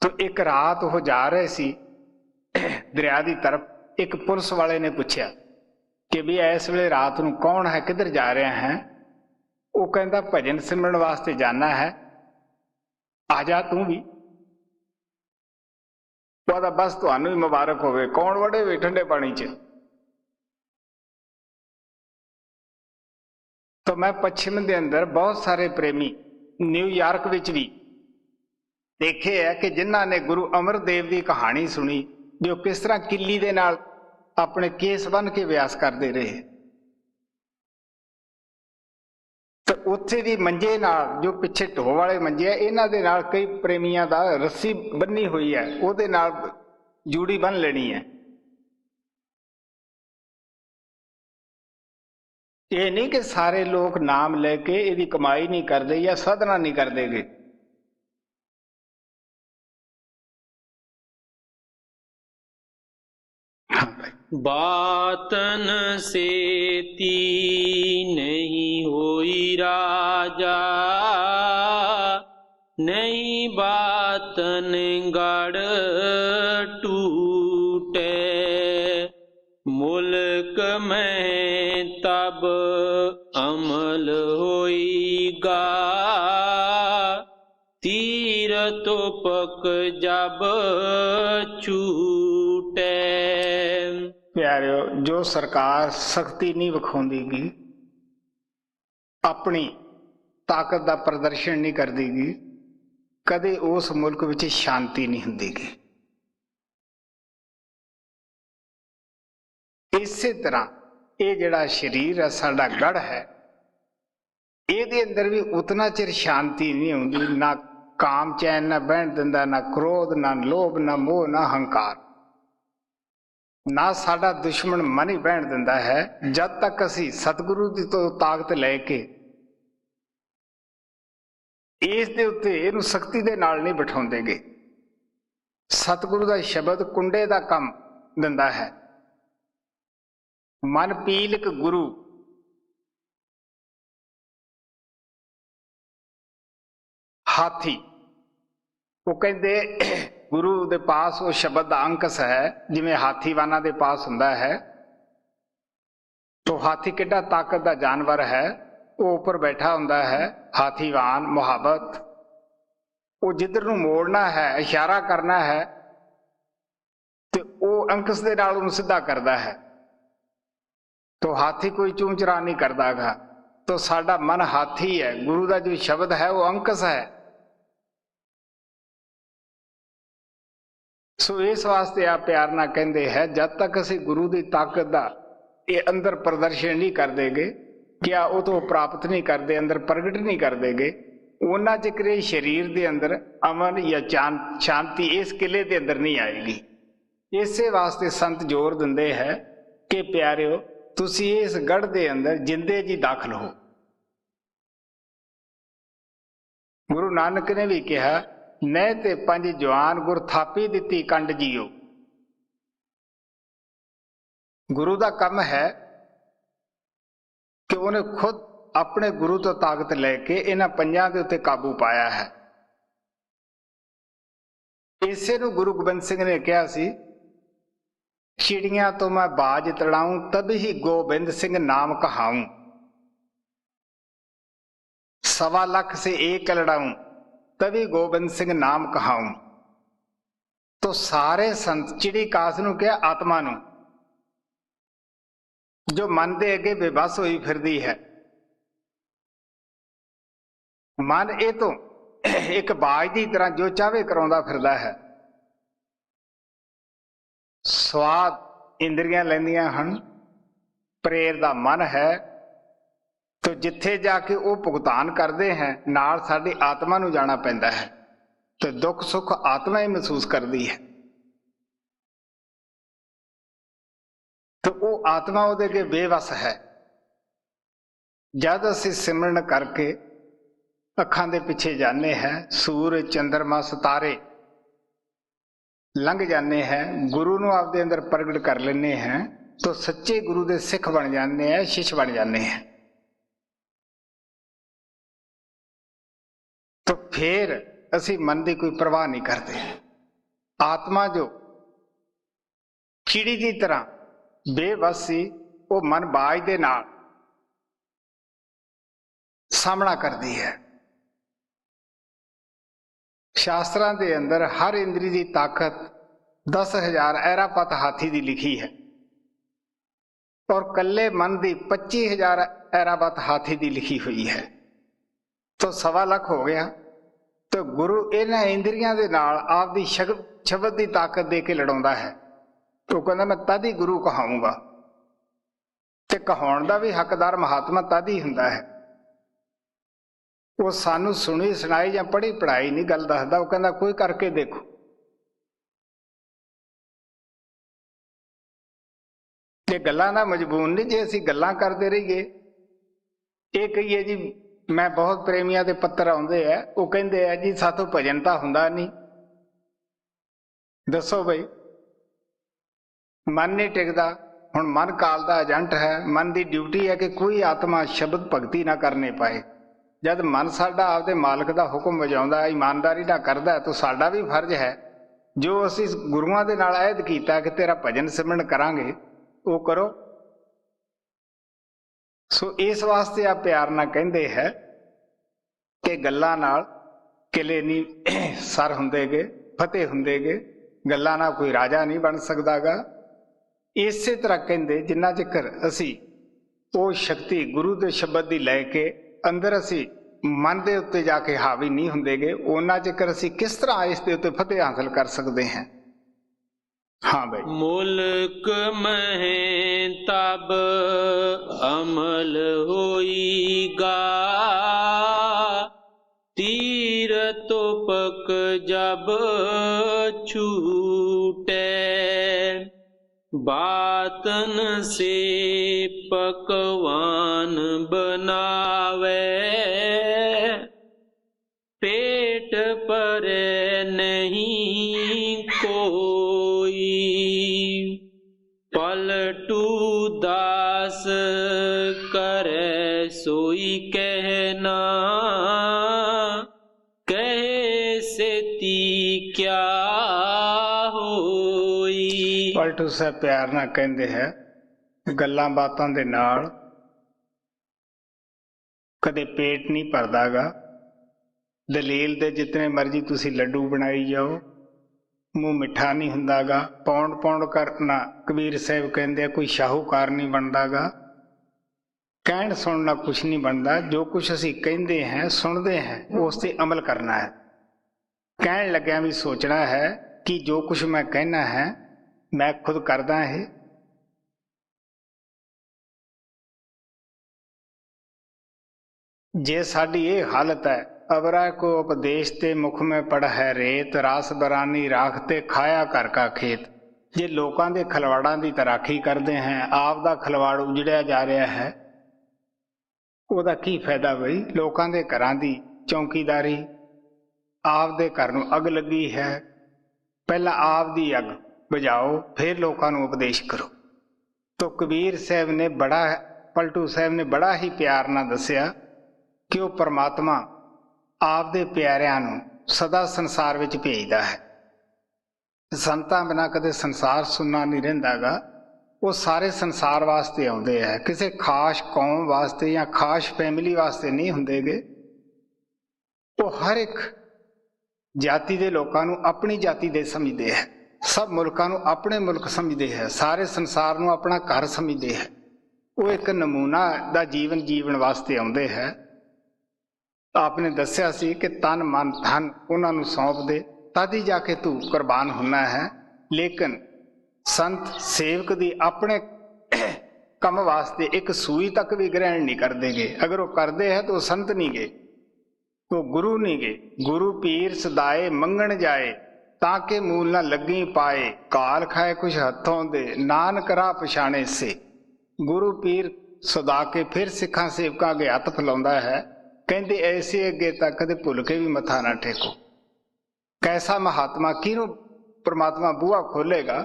A: ਤੋ ਇੱਕ ਰਾਤ ਉਹ ਜਾ ਰਹੇ ਸੀ ਦਰਿਆ ਦੀ ਤਰਫ, ਇੱਕ ਪੁਲਿਸ ਵਾਲੇ ਨੇ ਪੁੱਛਿਆ ਕਿ ਵੀ ਇਸ ਵੇਲੇ ਰਾਤ ਨੂੰ ਕੌਣ ਹੈ, ਕਿੱਧਰ ਜਾ ਰਿਹਾ ਹੈ? ਉਹ ਕਹਿੰਦਾ ਭਜਨ ਸਿਮਰਨ ਵਾਸਤੇ ਜਾਣਾ ਹੈ, ਆ ਜਾ ਤੂੰ ਵੀ। ਉਹਦਾ ਬਸ ਤੁਹਾਨੂੰ ਵੀ ਮੁਬਾਰਕ ਹੋਵੇ, ਕੌਣ ਵੜੇ ਹੋਏ ਠੰਡੇ ਪਾਣੀ 'ਚ। ਤਾਂ ਮੈਂ ਪੱਛਮ ਦੇ ਅੰਦਰ ਬਹੁਤ ਸਾਰੇ ਪ੍ਰੇਮੀ ਨਿਊਯਾਰਕ ਵਿੱਚ ਵੀ ਦੇਖੇ ਹੈ ਕਿ ਜਿਨ੍ਹਾਂ ਨੇ ਗੁਰੂ ਅਮਰਦੇਵ ਦੀ ਕਹਾਣੀ ਸੁਣੀ, ਜੋ ਕਿਸ ਤਰ੍ਹਾਂ ਕਿੱਲੀ ਦੇ ਨਾਲ ਆਪਣੇ ਕੇਸ ਬੰਨ੍ਹ ਕੇ ਅਭਿਆਸ ਕਰਦੇ ਰਹੇ। ਤੇ ਉੱਥੇ ਵੀ ਮੰਜੇ ਨਾਲ, ਜੋ ਪਿੱਛੇ ਢੋ ਵਾਲੇ ਮੰਜੇ ਆ, ਇਹਨਾਂ ਦੇ ਨਾਲ ਕਈ ਪ੍ਰੇਮੀਆਂ ਦਾ ਰੱਸੀ ਬੰਨੀ ਹੋਈ ਹੈ, ਉਹਦੇ ਨਾਲ ਜੂੜੀ ਬੰਨ ਲੈਣੀ ਹੈ। ਇਹ ਨਹੀਂ ਕਿ ਸਾਰੇ ਲੋਕ ਨਾਮ ਲੈ ਕੇ ਇਹਦੀ ਕਮਾਈ ਨਹੀਂ ਕਰਦੇ ਜਾਂ ਸਾਧਨਾ ਨਹੀਂ ਕਰਦੇਗੇ।
B: बातन सेती नहीं होई राजा, नहीं बातन गढ़ टूटे, मुल्क में तब अमल होईगा, तीर तोपक जब छूटे।
A: ਪਿਆਰਿਓ, ਜੋ ਸਰਕਾਰ ਸਖਤੀ ਨਹੀਂ ਵਿਖਾਉਂਦੀਗੀ, ਆਪਣੀ ਤਾਕਤ ਦਾ ਪ੍ਰਦਰਸ਼ਨ ਨਹੀਂ ਕਰਦੀਗੀ, ਕਦੇ ਉਸ ਮੁਲਕ ਵਿੱਚ ਸ਼ਾਂਤੀ ਨਹੀਂ ਹੁੰਦੀਗੀ। ਇਸੇ ਤਰ੍ਹਾਂ ਇਹ ਜਿਹੜਾ ਸਰੀਰ ਹੈ, ਸਾਡਾ ਗੜ ਹੈ, ਇਹਦੇ ਅੰਦਰ ਵੀ ਉਤਨਾ ਚਿਰ ਸ਼ਾਂਤੀ ਨਹੀਂ ਹੁੰਦੀ। ਨਾ ਕਾਮ ਚੈਨ ਨਾ ਬਹਿਣ ਦਿੰਦਾ, ਨਾ ਕ੍ਰੋਧ, ਨਾ ਲੋਭ, ਨਾ ਮੋਹ, ਨਾ ਹੰਕਾਰ। ਨਾ ਸਾਡਾ ਦੁਸ਼ਮਣ ਮਨ ਹੀ ਬਹਿਣ ਦਿੰਦਾ ਹੈ, ਜਦ ਤੱਕ ਅਸੀਂ ਸਤਿਗੁਰੂ ਦੀ ਤੋਂ ਤਾਕਤ ਲੈ ਕੇ ਇਸ ਦੇ ਉੱਤੇ ਇਹਨੂੰ ਸਖਤੀ ਦੇ ਨਾਲ ਨਹੀਂ ਬਿਠਾਉਂਦੇਗੇ। ਸਤਿਗੁਰੂ ਦਾ ਸ਼ਬਦ ਕੁੰਡੇ ਦਾ ਕੰਮ ਦਿੰਦਾ ਹੈ। ਮਨ ਪੀਲਕ ਗੁਰੂ, ਹਾਥੀ। ਉਹ ਕਹਿੰਦੇ ਗੁਰੂ ਦੇ ਪਾਸ ਉਹ ਸ਼ਬਦ ਦਾ ਅੰਕਸ ਹੈ, ਜਿਵੇਂ ਹਾਥੀਵਾਨਾਂ ਦੇ ਪਾਸ ਹੁੰਦਾ ਹੈ। ਤੋ ਹਾਥੀ ਕਿੱਡਾ ਤਾਕਤ ਦਾ ਜਾਨਵਰ ਹੈ, ਉਹ ਉੱਪਰ ਬੈਠਾ ਹੁੰਦਾ ਹੈ, ਹਾਥੀਵਾਨ ਮੁਹੱਬਤ। ਉਹ ਜਿੱਧਰ ਨੂੰ ਮੋੜਨਾ ਹੈ, ਇਸ਼ਾਰਾ ਕਰਨਾ ਹੈ, ਤੇ ਉਹ ਅੰਕਸ ਦੇ ਨਾਲ ਉਹਨੂੰ ਸਿੱਧਾ ਕਰਦਾ ਹੈ। ਤੋ ਹਾਥੀ ਕੋਈ ਚੂੰਚਰਾ ਨਹੀਂ ਕਰਦਾਗਾ। ਤੋ ਸਾਡਾ ਮਨ ਹਾਥੀ ਹੈ, ਗੁਰੂ ਦਾ ਜੋ ਸ਼ਬਦ ਹੈ ਉਹ ਅੰਕਸ ਹੈ। ਸੋ ਇਸ ਵਾਸਤੇ ਆ ਪਿਆਰ ਨਾਲ ਕਹਿੰਦੇ ਹੈ, ਜਦ ਤੱਕ ਅਸੀਂ ਗੁਰੂ ਦੀ ਤਾਕਤ ਦਾ ਇਹ ਅੰਦਰ ਪ੍ਰਦਰਸ਼ਨ ਨਹੀਂ ਕਰਦੇਗੇ, ਕਿਆ ਉਹ ਤੋਂ ਪ੍ਰਾਪਤ ਨਹੀਂ ਕਰਦੇ, ਅੰਦਰ ਪ੍ਰਗਟ ਨਹੀਂ ਕਰਦੇਗੇ, ਉਹਨਾਂ ਚਿਰ ਸਰੀਰ ਦੇ ਅੰਦਰ ਅਮਨ ਜਾਂ ਸ਼ਾਂਤੀ ਇਸ ਕਿਲੇ ਦੇ ਅੰਦਰ ਨਹੀਂ ਆਏਗੀ। ਇਸੇ ਵਾਸਤੇ ਸੰਤ ਜ਼ੋਰ ਦਿੰਦੇ ਹੈ ਕਿ ਪਿਆਰਿਓ, ਤੁਸੀਂ ਇਸ ਗੜ੍ਹ ਦੇ ਅੰਦਰ ਜਿੰਦੇ ਜੀ ਦਾਖਲ ਹੋ। ਗੁਰੂ ਨਾਨਕ ਨੇ ਵੀ ਕਿਹਾ, ਨਹਿ ਤੇ ਪੰਜ ਜਵਾਨ ਗੁਰ ਥਾਪੀ ਦਿੱਤੀ ਕੰਡ ਜੀਓ। ਗੁਰੂ ਦਾ ਕੰਮ ਹੈ ਕਿ ਉਹਨੇ ਖੁਦ ਆਪਣੇ ਗੁਰੂ ਤੋਂ ਤਾਕਤ ਲੈ ਕੇ ਇਹਨਾਂ ਪੰਜਾਂ ਦੇ ਉੱਤੇ ਕਾਬੂ ਪਾਇਆ ਹੈ। ਇਸੇ ਨੂੰ ਗੁਰੂ ਗੋਬਿੰਦ ਸਿੰਘ ਨੇ ਕਿਹਾ ਸੀ, ਚਿੜੀਆਂ ਤੋਂ ਮੈਂ ਬਾਜ ਤੜਾਊਂ, ਤਬ ਹੀ ਗੋਬਿੰਦ ਸਿੰਘ ਨਾਮ ਕਹਾਊਂ, 1.25 लाख से एक लड़ाऊं, तभी गोबिंद सिंह नाम कहाऊं। तो सारे संत चिड़ी कास नूं क्या आत्मा नूं, जो मन दे अगे बेबस होई फिरदी है। मन ये तो एक बाज की तरह जो चाहे कराउंदा फिरदा है। स्वाद इंद्रियां लैंदियां हन, प्रेर दा मन है, तो जिथे जाके वो भुगतान करते हैं, नाल साडी आत्मा नूं जाना पैंदा है। तो दुख सुख आत्मा ही महसूस करती है। तो वो आत्मा ਉਹਦੇ ਅੱਗੇ ਬੇਵਸ ਹੈ। जद ਅਸੀਂ सिमरन करके ਅੱਖਾਂ ਦੇ ਪਿੱਛੇ ਜਾਂਦੇ हैं, सूरज चंद्रमा सितारे लंघ जाते हैं, गुरु ਨੂੰ ਆਪਦੇ अंदर प्रगट कर लेने हैं, तो सच्चे गुरु ਦੇ सिख बन जाते हैं, शिष्य बन जाते हैं। तो फिर ਅਸੀਂ मन की कोई परवाह नहीं करते। आत्मा जो चिड़ी की तरह बेबस सी, वो मन बाज दे नाल सामना करती है। शास्त्रां दे अंदर हर इंद्री की ताकत 10,000 ऐरापत हाथी की लिखी है, और कल्ले मन की 25,000 ऐरापत हाथी की लिखी हुई है। तो 1.25 लाख हो गया। तो गुरु इन्हां इंद्रियां दे नाल आपदी शब्द की ताकत दे के लड़ाउंदा है। तो कहना मैं तद ही गुरु कहाऊंगा। ते कहाउण दा भी हकदार महात्मा तद ही हुंदा है। वो सानू सुनी सुनाई या पढ़ी पढ़ाई नहीं गल दसदा, वो कहंदा कोई करके देखो। ये गल्लां दा मजबून नहीं जे असीं गल्लां करदे रहीए। ये कहीए जी मैं बहुत प्रेमियां दे पत्तर आउंदे आ, वो कहंदे आ जी साथों भजन तां हुंदा नहीं। दसो बई, मन नहीं टिकता। हुण मन काल दा एजेंट है। मन की ड्यूटी है कि कोई आत्मा शब्द भगती ना करने पाए। जब मन साडा आपदे मालिक दा हुक्म वजाउंदा, ईमानदारी नाल करदा है, तो साडा भी फर्ज है जो असीं गुरुआं दे नाल अहद कीता कि तेरा भजन सिमरन करांगे, वो करो। सो इस वास्ते आप प्यार नाल कहंदे है कि गल्लां नाल किले नहीं सर हुंदेगे, फतेह हुंदेगे। गल्लां नाल कोई राजा नहीं बन सकदागा। इसे तरह कहते जिन्ना चिकर असी वो शक्ति गुरु के शब्द की लैके अंदर असी मन के उत्ते जाके हावी नहीं होंदेगे, उन्ना चिकर असी किस तरह इस दे उत्ते फतेह हासिल कर सकते हैं। हाँ भाई।
B: मुल्क में तब अमल होईगा, तीर तो पक जब छूटे, बातन से पकवान बनावे, पेट पर नहीं कोई, पलटू दास करे सोई कहना, कहे से ती क्या
A: पलटू साहब प्यार ना कहते हैं गल्लां बातां दे नाल कदे पेट नहीं भरदागा। दलील दे जितने मर्जी तुसी लड्डू बनाई जाओ, मूँह मिठा नहीं हुंदागा। पौंड पौंड करना कबीर साहब कहते कोई शाहूकार नहीं बनदागा। कहण सुनना कुछ नहीं बनता। जो कुछ असी कहते हैं सुनते हैं उस ते अमल करना है। कहण लग्या भी सोचना है कि जो कुछ मैं कहना है मैं खुद करदा है। जे साडी ये हालत है, अवरा को उपदेश ते मुख में पड़ है रेत, रास बरानी राखते खाया घर का खेत। जे लोकां दे खलवाड़ां दी तराखी करते हैं, आप दा खलवाड़ उजड़िया जा रहा है, ਉਹਦਾ की फायदा बई। लोकां दे घरां दी चौकीदारी, आप दे घर नूं अग लगी है, पहला आप दी अग बुझाओ फिर लोगों को उपदेश करो। तो कबीर साहब ने बड़ा, पलटू साहब ने बड़ा ही प्यार ना दसिया कि वह परमात्मा आपदे प्यारिਆਂ ਨੂੰ सदा संसार विच भेजदा है। संतां बिना कदे संसार सुनना नहीं रहिंदागा। वो सारे संसार वास्ते आउंदे है, किसी खास कौम वास्ते या खास फैमिली वास्ते नहीं हुंदेगे। वो हर एक जाति के लोगों को अपनी जाति दे समझते हैं, सब मुल्कों को अपने मुल्क समझते हैं, सारे संसार को अपना घर समझते हैं। वो एक नमूना दा जीवन जीवन वास्ते आउंदे है। आपने दस्या सी कि तन मन धन उन्होंने सौंप दे तद ही जाके तू कुर्बान होना है। लेकिन संत सेवक दी अपने कम वास्ते एक सूई तक भी ग्रहण नहीं कर देंगे। अगर वो करते हैं तो वो संत नहीं गए, ਉਹ ਗੁਰੂ ਨਹੀਂ ਗੇ। ਗੁਰੂ ਪੀਰ ਸਦਾਏ ਮੰਗਣ ਜਾਏ, ਤਾਂ ਕਿ ਮੂਲ ਨਾ ਲੱਗੀ ਪਾਏ। ਕਾਲ ਖਾਏ ਕੁਛ ਹੱਥੋਂ ਦੇ, ਨਾਨਕ ਰਾਹ ਪਛਾਣੇ ਸੇ। ਗੁਰੂ ਪੀਰ ਸਦਾ ਕੇ ਫਿਰ ਸਿੱਖਾਂ ਸੇਵਕਾਂ ਅੱਗੇ ਹੱਥ ਫੈਲਾਉਂਦਾ ਹੈ, ਕਹਿੰਦੇ ਐਸੇ ਅੱਗੇ ਤਾਂ ਕਦੇ ਭੁੱਲ ਕੇ ਵੀ ਮੱਥਾ ਨਾ ਟੇਕੋ। ਕੈਸਾ ਮਹਾਤਮਾ, ਕਿਹਨੂੰ ਪ੍ਰਮਾਤਮਾ ਬੂਹਾ ਖੋਲੇਗਾ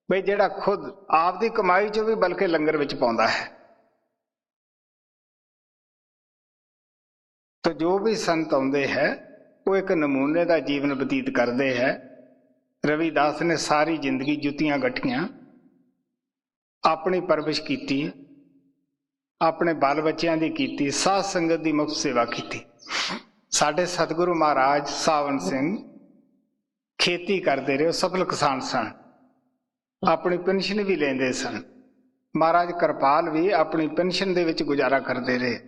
A: ਬਈ ਜਿਹੜਾ ਖੁਦ ਆਪਦੀ ਕਮਾਈ ਚੋਂ ਵੀ ਬਲਕਿ ਲੰਗਰ ਵਿੱਚ ਪਾਉਂਦਾ ਹੈ। ਤਾਂ ਜੋ ਵੀ ਸੰਤ ਆਉਂਦੇ ਹੈ ਉਹ ਇੱਕ ਨਮੂਨੇ ਦਾ ਜੀਵਨ ਬਤੀਤ ਕਰਦੇ ਹੈ। ਰਵਿਦਾਸ ਨੇ ਸਾਰੀ ਜ਼ਿੰਦਗੀ ਜੁੱਤੀਆਂ ਗੱਠੀਆਂ, ਆਪਣੀ ਪਰਵਿਸ਼ ਕੀਤੀ, ਆਪਣੇ ਬਾਲ ਬੱਚਿਆਂ ਦੀ ਕੀਤੀ, ਸਾਧ ਸੰਗਤ ਦੀ ਮੁਫਤ ਸੇਵਾ ਕੀਤੀ। ਸਾਡੇ ਸਤਿਗੁਰੂ ਮਹਾਰਾਜ ਸਾਵਨ ਸਿੰਘ ਖੇਤੀ ਕਰਦੇ ਰਹੇ, ਸਫਲ ਕਿਸਾਨ ਸਨ, ਆਪਣੀ ਪੈਨਸ਼ਨ ਵੀ ਲੈਂਦੇ ਸਨ। ਮਹਾਰਾਜ ਕਿਰਪਾਲ ਵੀ ਆਪਣੀ ਪੈਨਸ਼ਨ ਦੇ ਵਿੱਚ ਗੁਜ਼ਾਰਾ ਕਰਦੇ ਰਹੇ।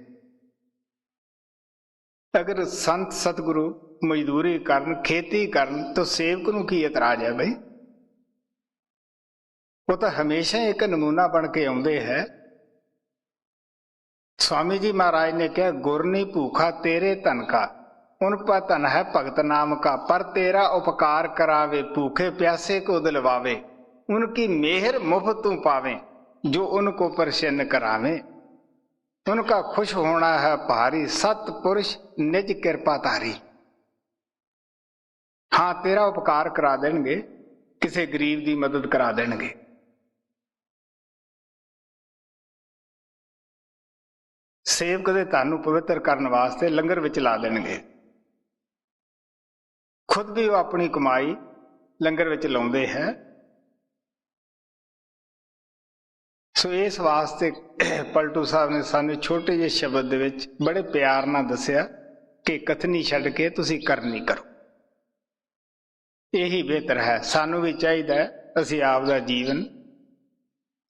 A: ਅਗਰ ਸੰਤ ਸਤਿਗੁਰੂ ਮਜ਼ਦੂਰੀ ਕਰਨ, ਖੇਤੀ ਕਰਨ, ਤਾਂ ਸੇਵਕ ਨੂੰ ਕੀ ਇਤਰਾਜ਼ ਹੈ ਬਈ? ਉਹ ਤਾਂ ਹਮੇਸ਼ਾ ਇੱਕ ਨਮੂਨਾ ਬਣ ਕੇ ਆਉਂਦੇ ਹੈ। स्वामी जी महाराज ने कहा, गुर नहीं भूखा तेरे धन का, उन पर धन है भगत नाम का। पर तेरा उपकार करावे, भूखे प्यासे को दिलवावे। उनकी मेहर मुफ्त तू पावे, जो उनको प्रसन्न करावे। उनका खुश होना है भारी, सत पुरुष निज कृपा तारी। हाँ, तेरा उपकार करा देंगे, किसी गरीब की मदद करा देंगे। ਸੇਵਕ ਦੇ ਧਨ ਨੂੰ ਪਵਿੱਤਰ ਕਰਨ ਵਾਸਤੇ ਲੰਗਰ ਵਿੱਚ ਲਾ ਦੇਣਗੇ। ਖੁਦ ਵੀ ਉਹ ਆਪਣੀ ਕਮਾਈ ਲੰਗਰ ਵਿੱਚ ਲਾਉਂਦੇ ਹੈ। ਸੋ ਇਸ ਵਾਸਤੇ ਪਲਟੂ ਸਾਹਿਬ ਨੇ ਸਾਨੂੰ ਛੋਟੇ ਜਿਹੇ ਸ਼ਬਦ ਦੇ ਵਿੱਚ ਬੜੇ ਪਿਆਰ ਨਾਲ ਦੱਸਿਆ ਕਿ ਕਥਨੀ ਛੱਡ ਕੇ ਤੁਸੀਂ ਕਰਨੀ ਕਰੋ। ਇਹੀ ਬਿਹਤਰ ਹੈ। ਸਾਨੂੰ ਵੀ ਚਾਹੀਦਾ ਹੈ ਅਸੀਂ ਆਪ ਦਾ ਜੀਵਨ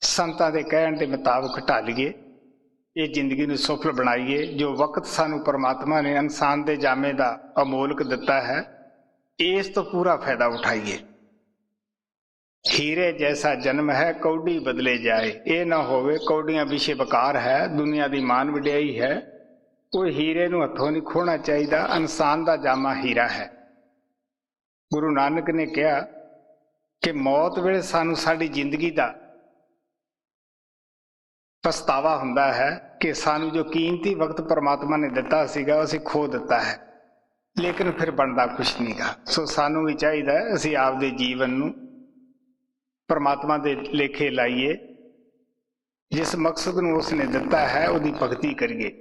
A: ਸੰਤਾਂ ਦੇ ਕਹਿਣ ਦੇ ਮੁਤਾਬਕ ਢਾਲੀਏ, ਇਹ ਜ਼ਿੰਦਗੀ ਨੂੰ ਸਫਲ ਬਣਾਈਏ। ਜੋ ਵਕਤ ਸਾਨੂੰ ਪਰਮਾਤਮਾ ਨੇ ਇਨਸਾਨ ਦੇ ਜਾਮੇ ਦਾ ਅਮੋਲਕ ਦਿੱਤਾ ਹੈ, ਇਸ ਤੋਂ ਪੂਰਾ ਫਾਇਦਾ ਉਠਾਈਏ। ਹੀਰੇ ਜੈਸਾ ਜਨਮ ਹੈ ਕੌਡੀ ਬਦਲੇ ਜਾਏ। ਇਹ ਨਾ ਹੋਵੇ ਕੌਡੀਆਂ ਵਿਸ਼ੇ ਬਕਾਰ ਹੈ, ਦੁਨੀਆ ਦੀ ਮਾਨ ਵਡਿਆਈ ਹੈ। ਉਹ ਹੀਰੇ ਨੂੰ ਹੱਥੋਂ ਨਹੀਂ ਖੋਣਾ ਚਾਹੀਦਾ। ਇਨਸਾਨ ਦਾ ਜਾਮਾ ਹੀਰਾ ਹੈ। ਗੁਰੂ ਨਾਨਕ ਨੇ ਕਿਹਾ ਕਿ ਮੌਤ ਵੇਲੇ ਸਾਨੂੰ ਸਾਡੀ ਜ਼ਿੰਦਗੀ ਦਾ ਪਛਤਾਵਾ ਹੁੰਦਾ ਹੈ ਕਿ ਸਾਨੂੰ ਜੋ ਕੀਮਤੀ ਵਕਤ ਪਰਮਾਤਮਾ ਨੇ ਦਿੱਤਾ ਸੀਗਾ ਅਸੀਂ ਖੋ ਦਿੱਤਾ ਹੈ, ਲੇਕਿਨ ਫਿਰ ਬਣਦਾ ਕੁਛ ਨਹੀਂ ਗਾ। ਸੋ ਸਾਨੂੰ ਵੀ ਚਾਹੀਦਾ ਹੈ ਅਸੀਂ ਆਪਦੇ ਜੀਵਨ ਨੂੰ ਪਰਮਾਤਮਾ ਦੇ ਲੇਖੇ ਲਾਈਏ, ਜਿਸ ਮਕਸਦ ਨੂੰ ਉਸਨੇ ਦਿੱਤਾ ਹੈ ਉਹਦੀ ਭਗਤੀ ਕਰੀਏ।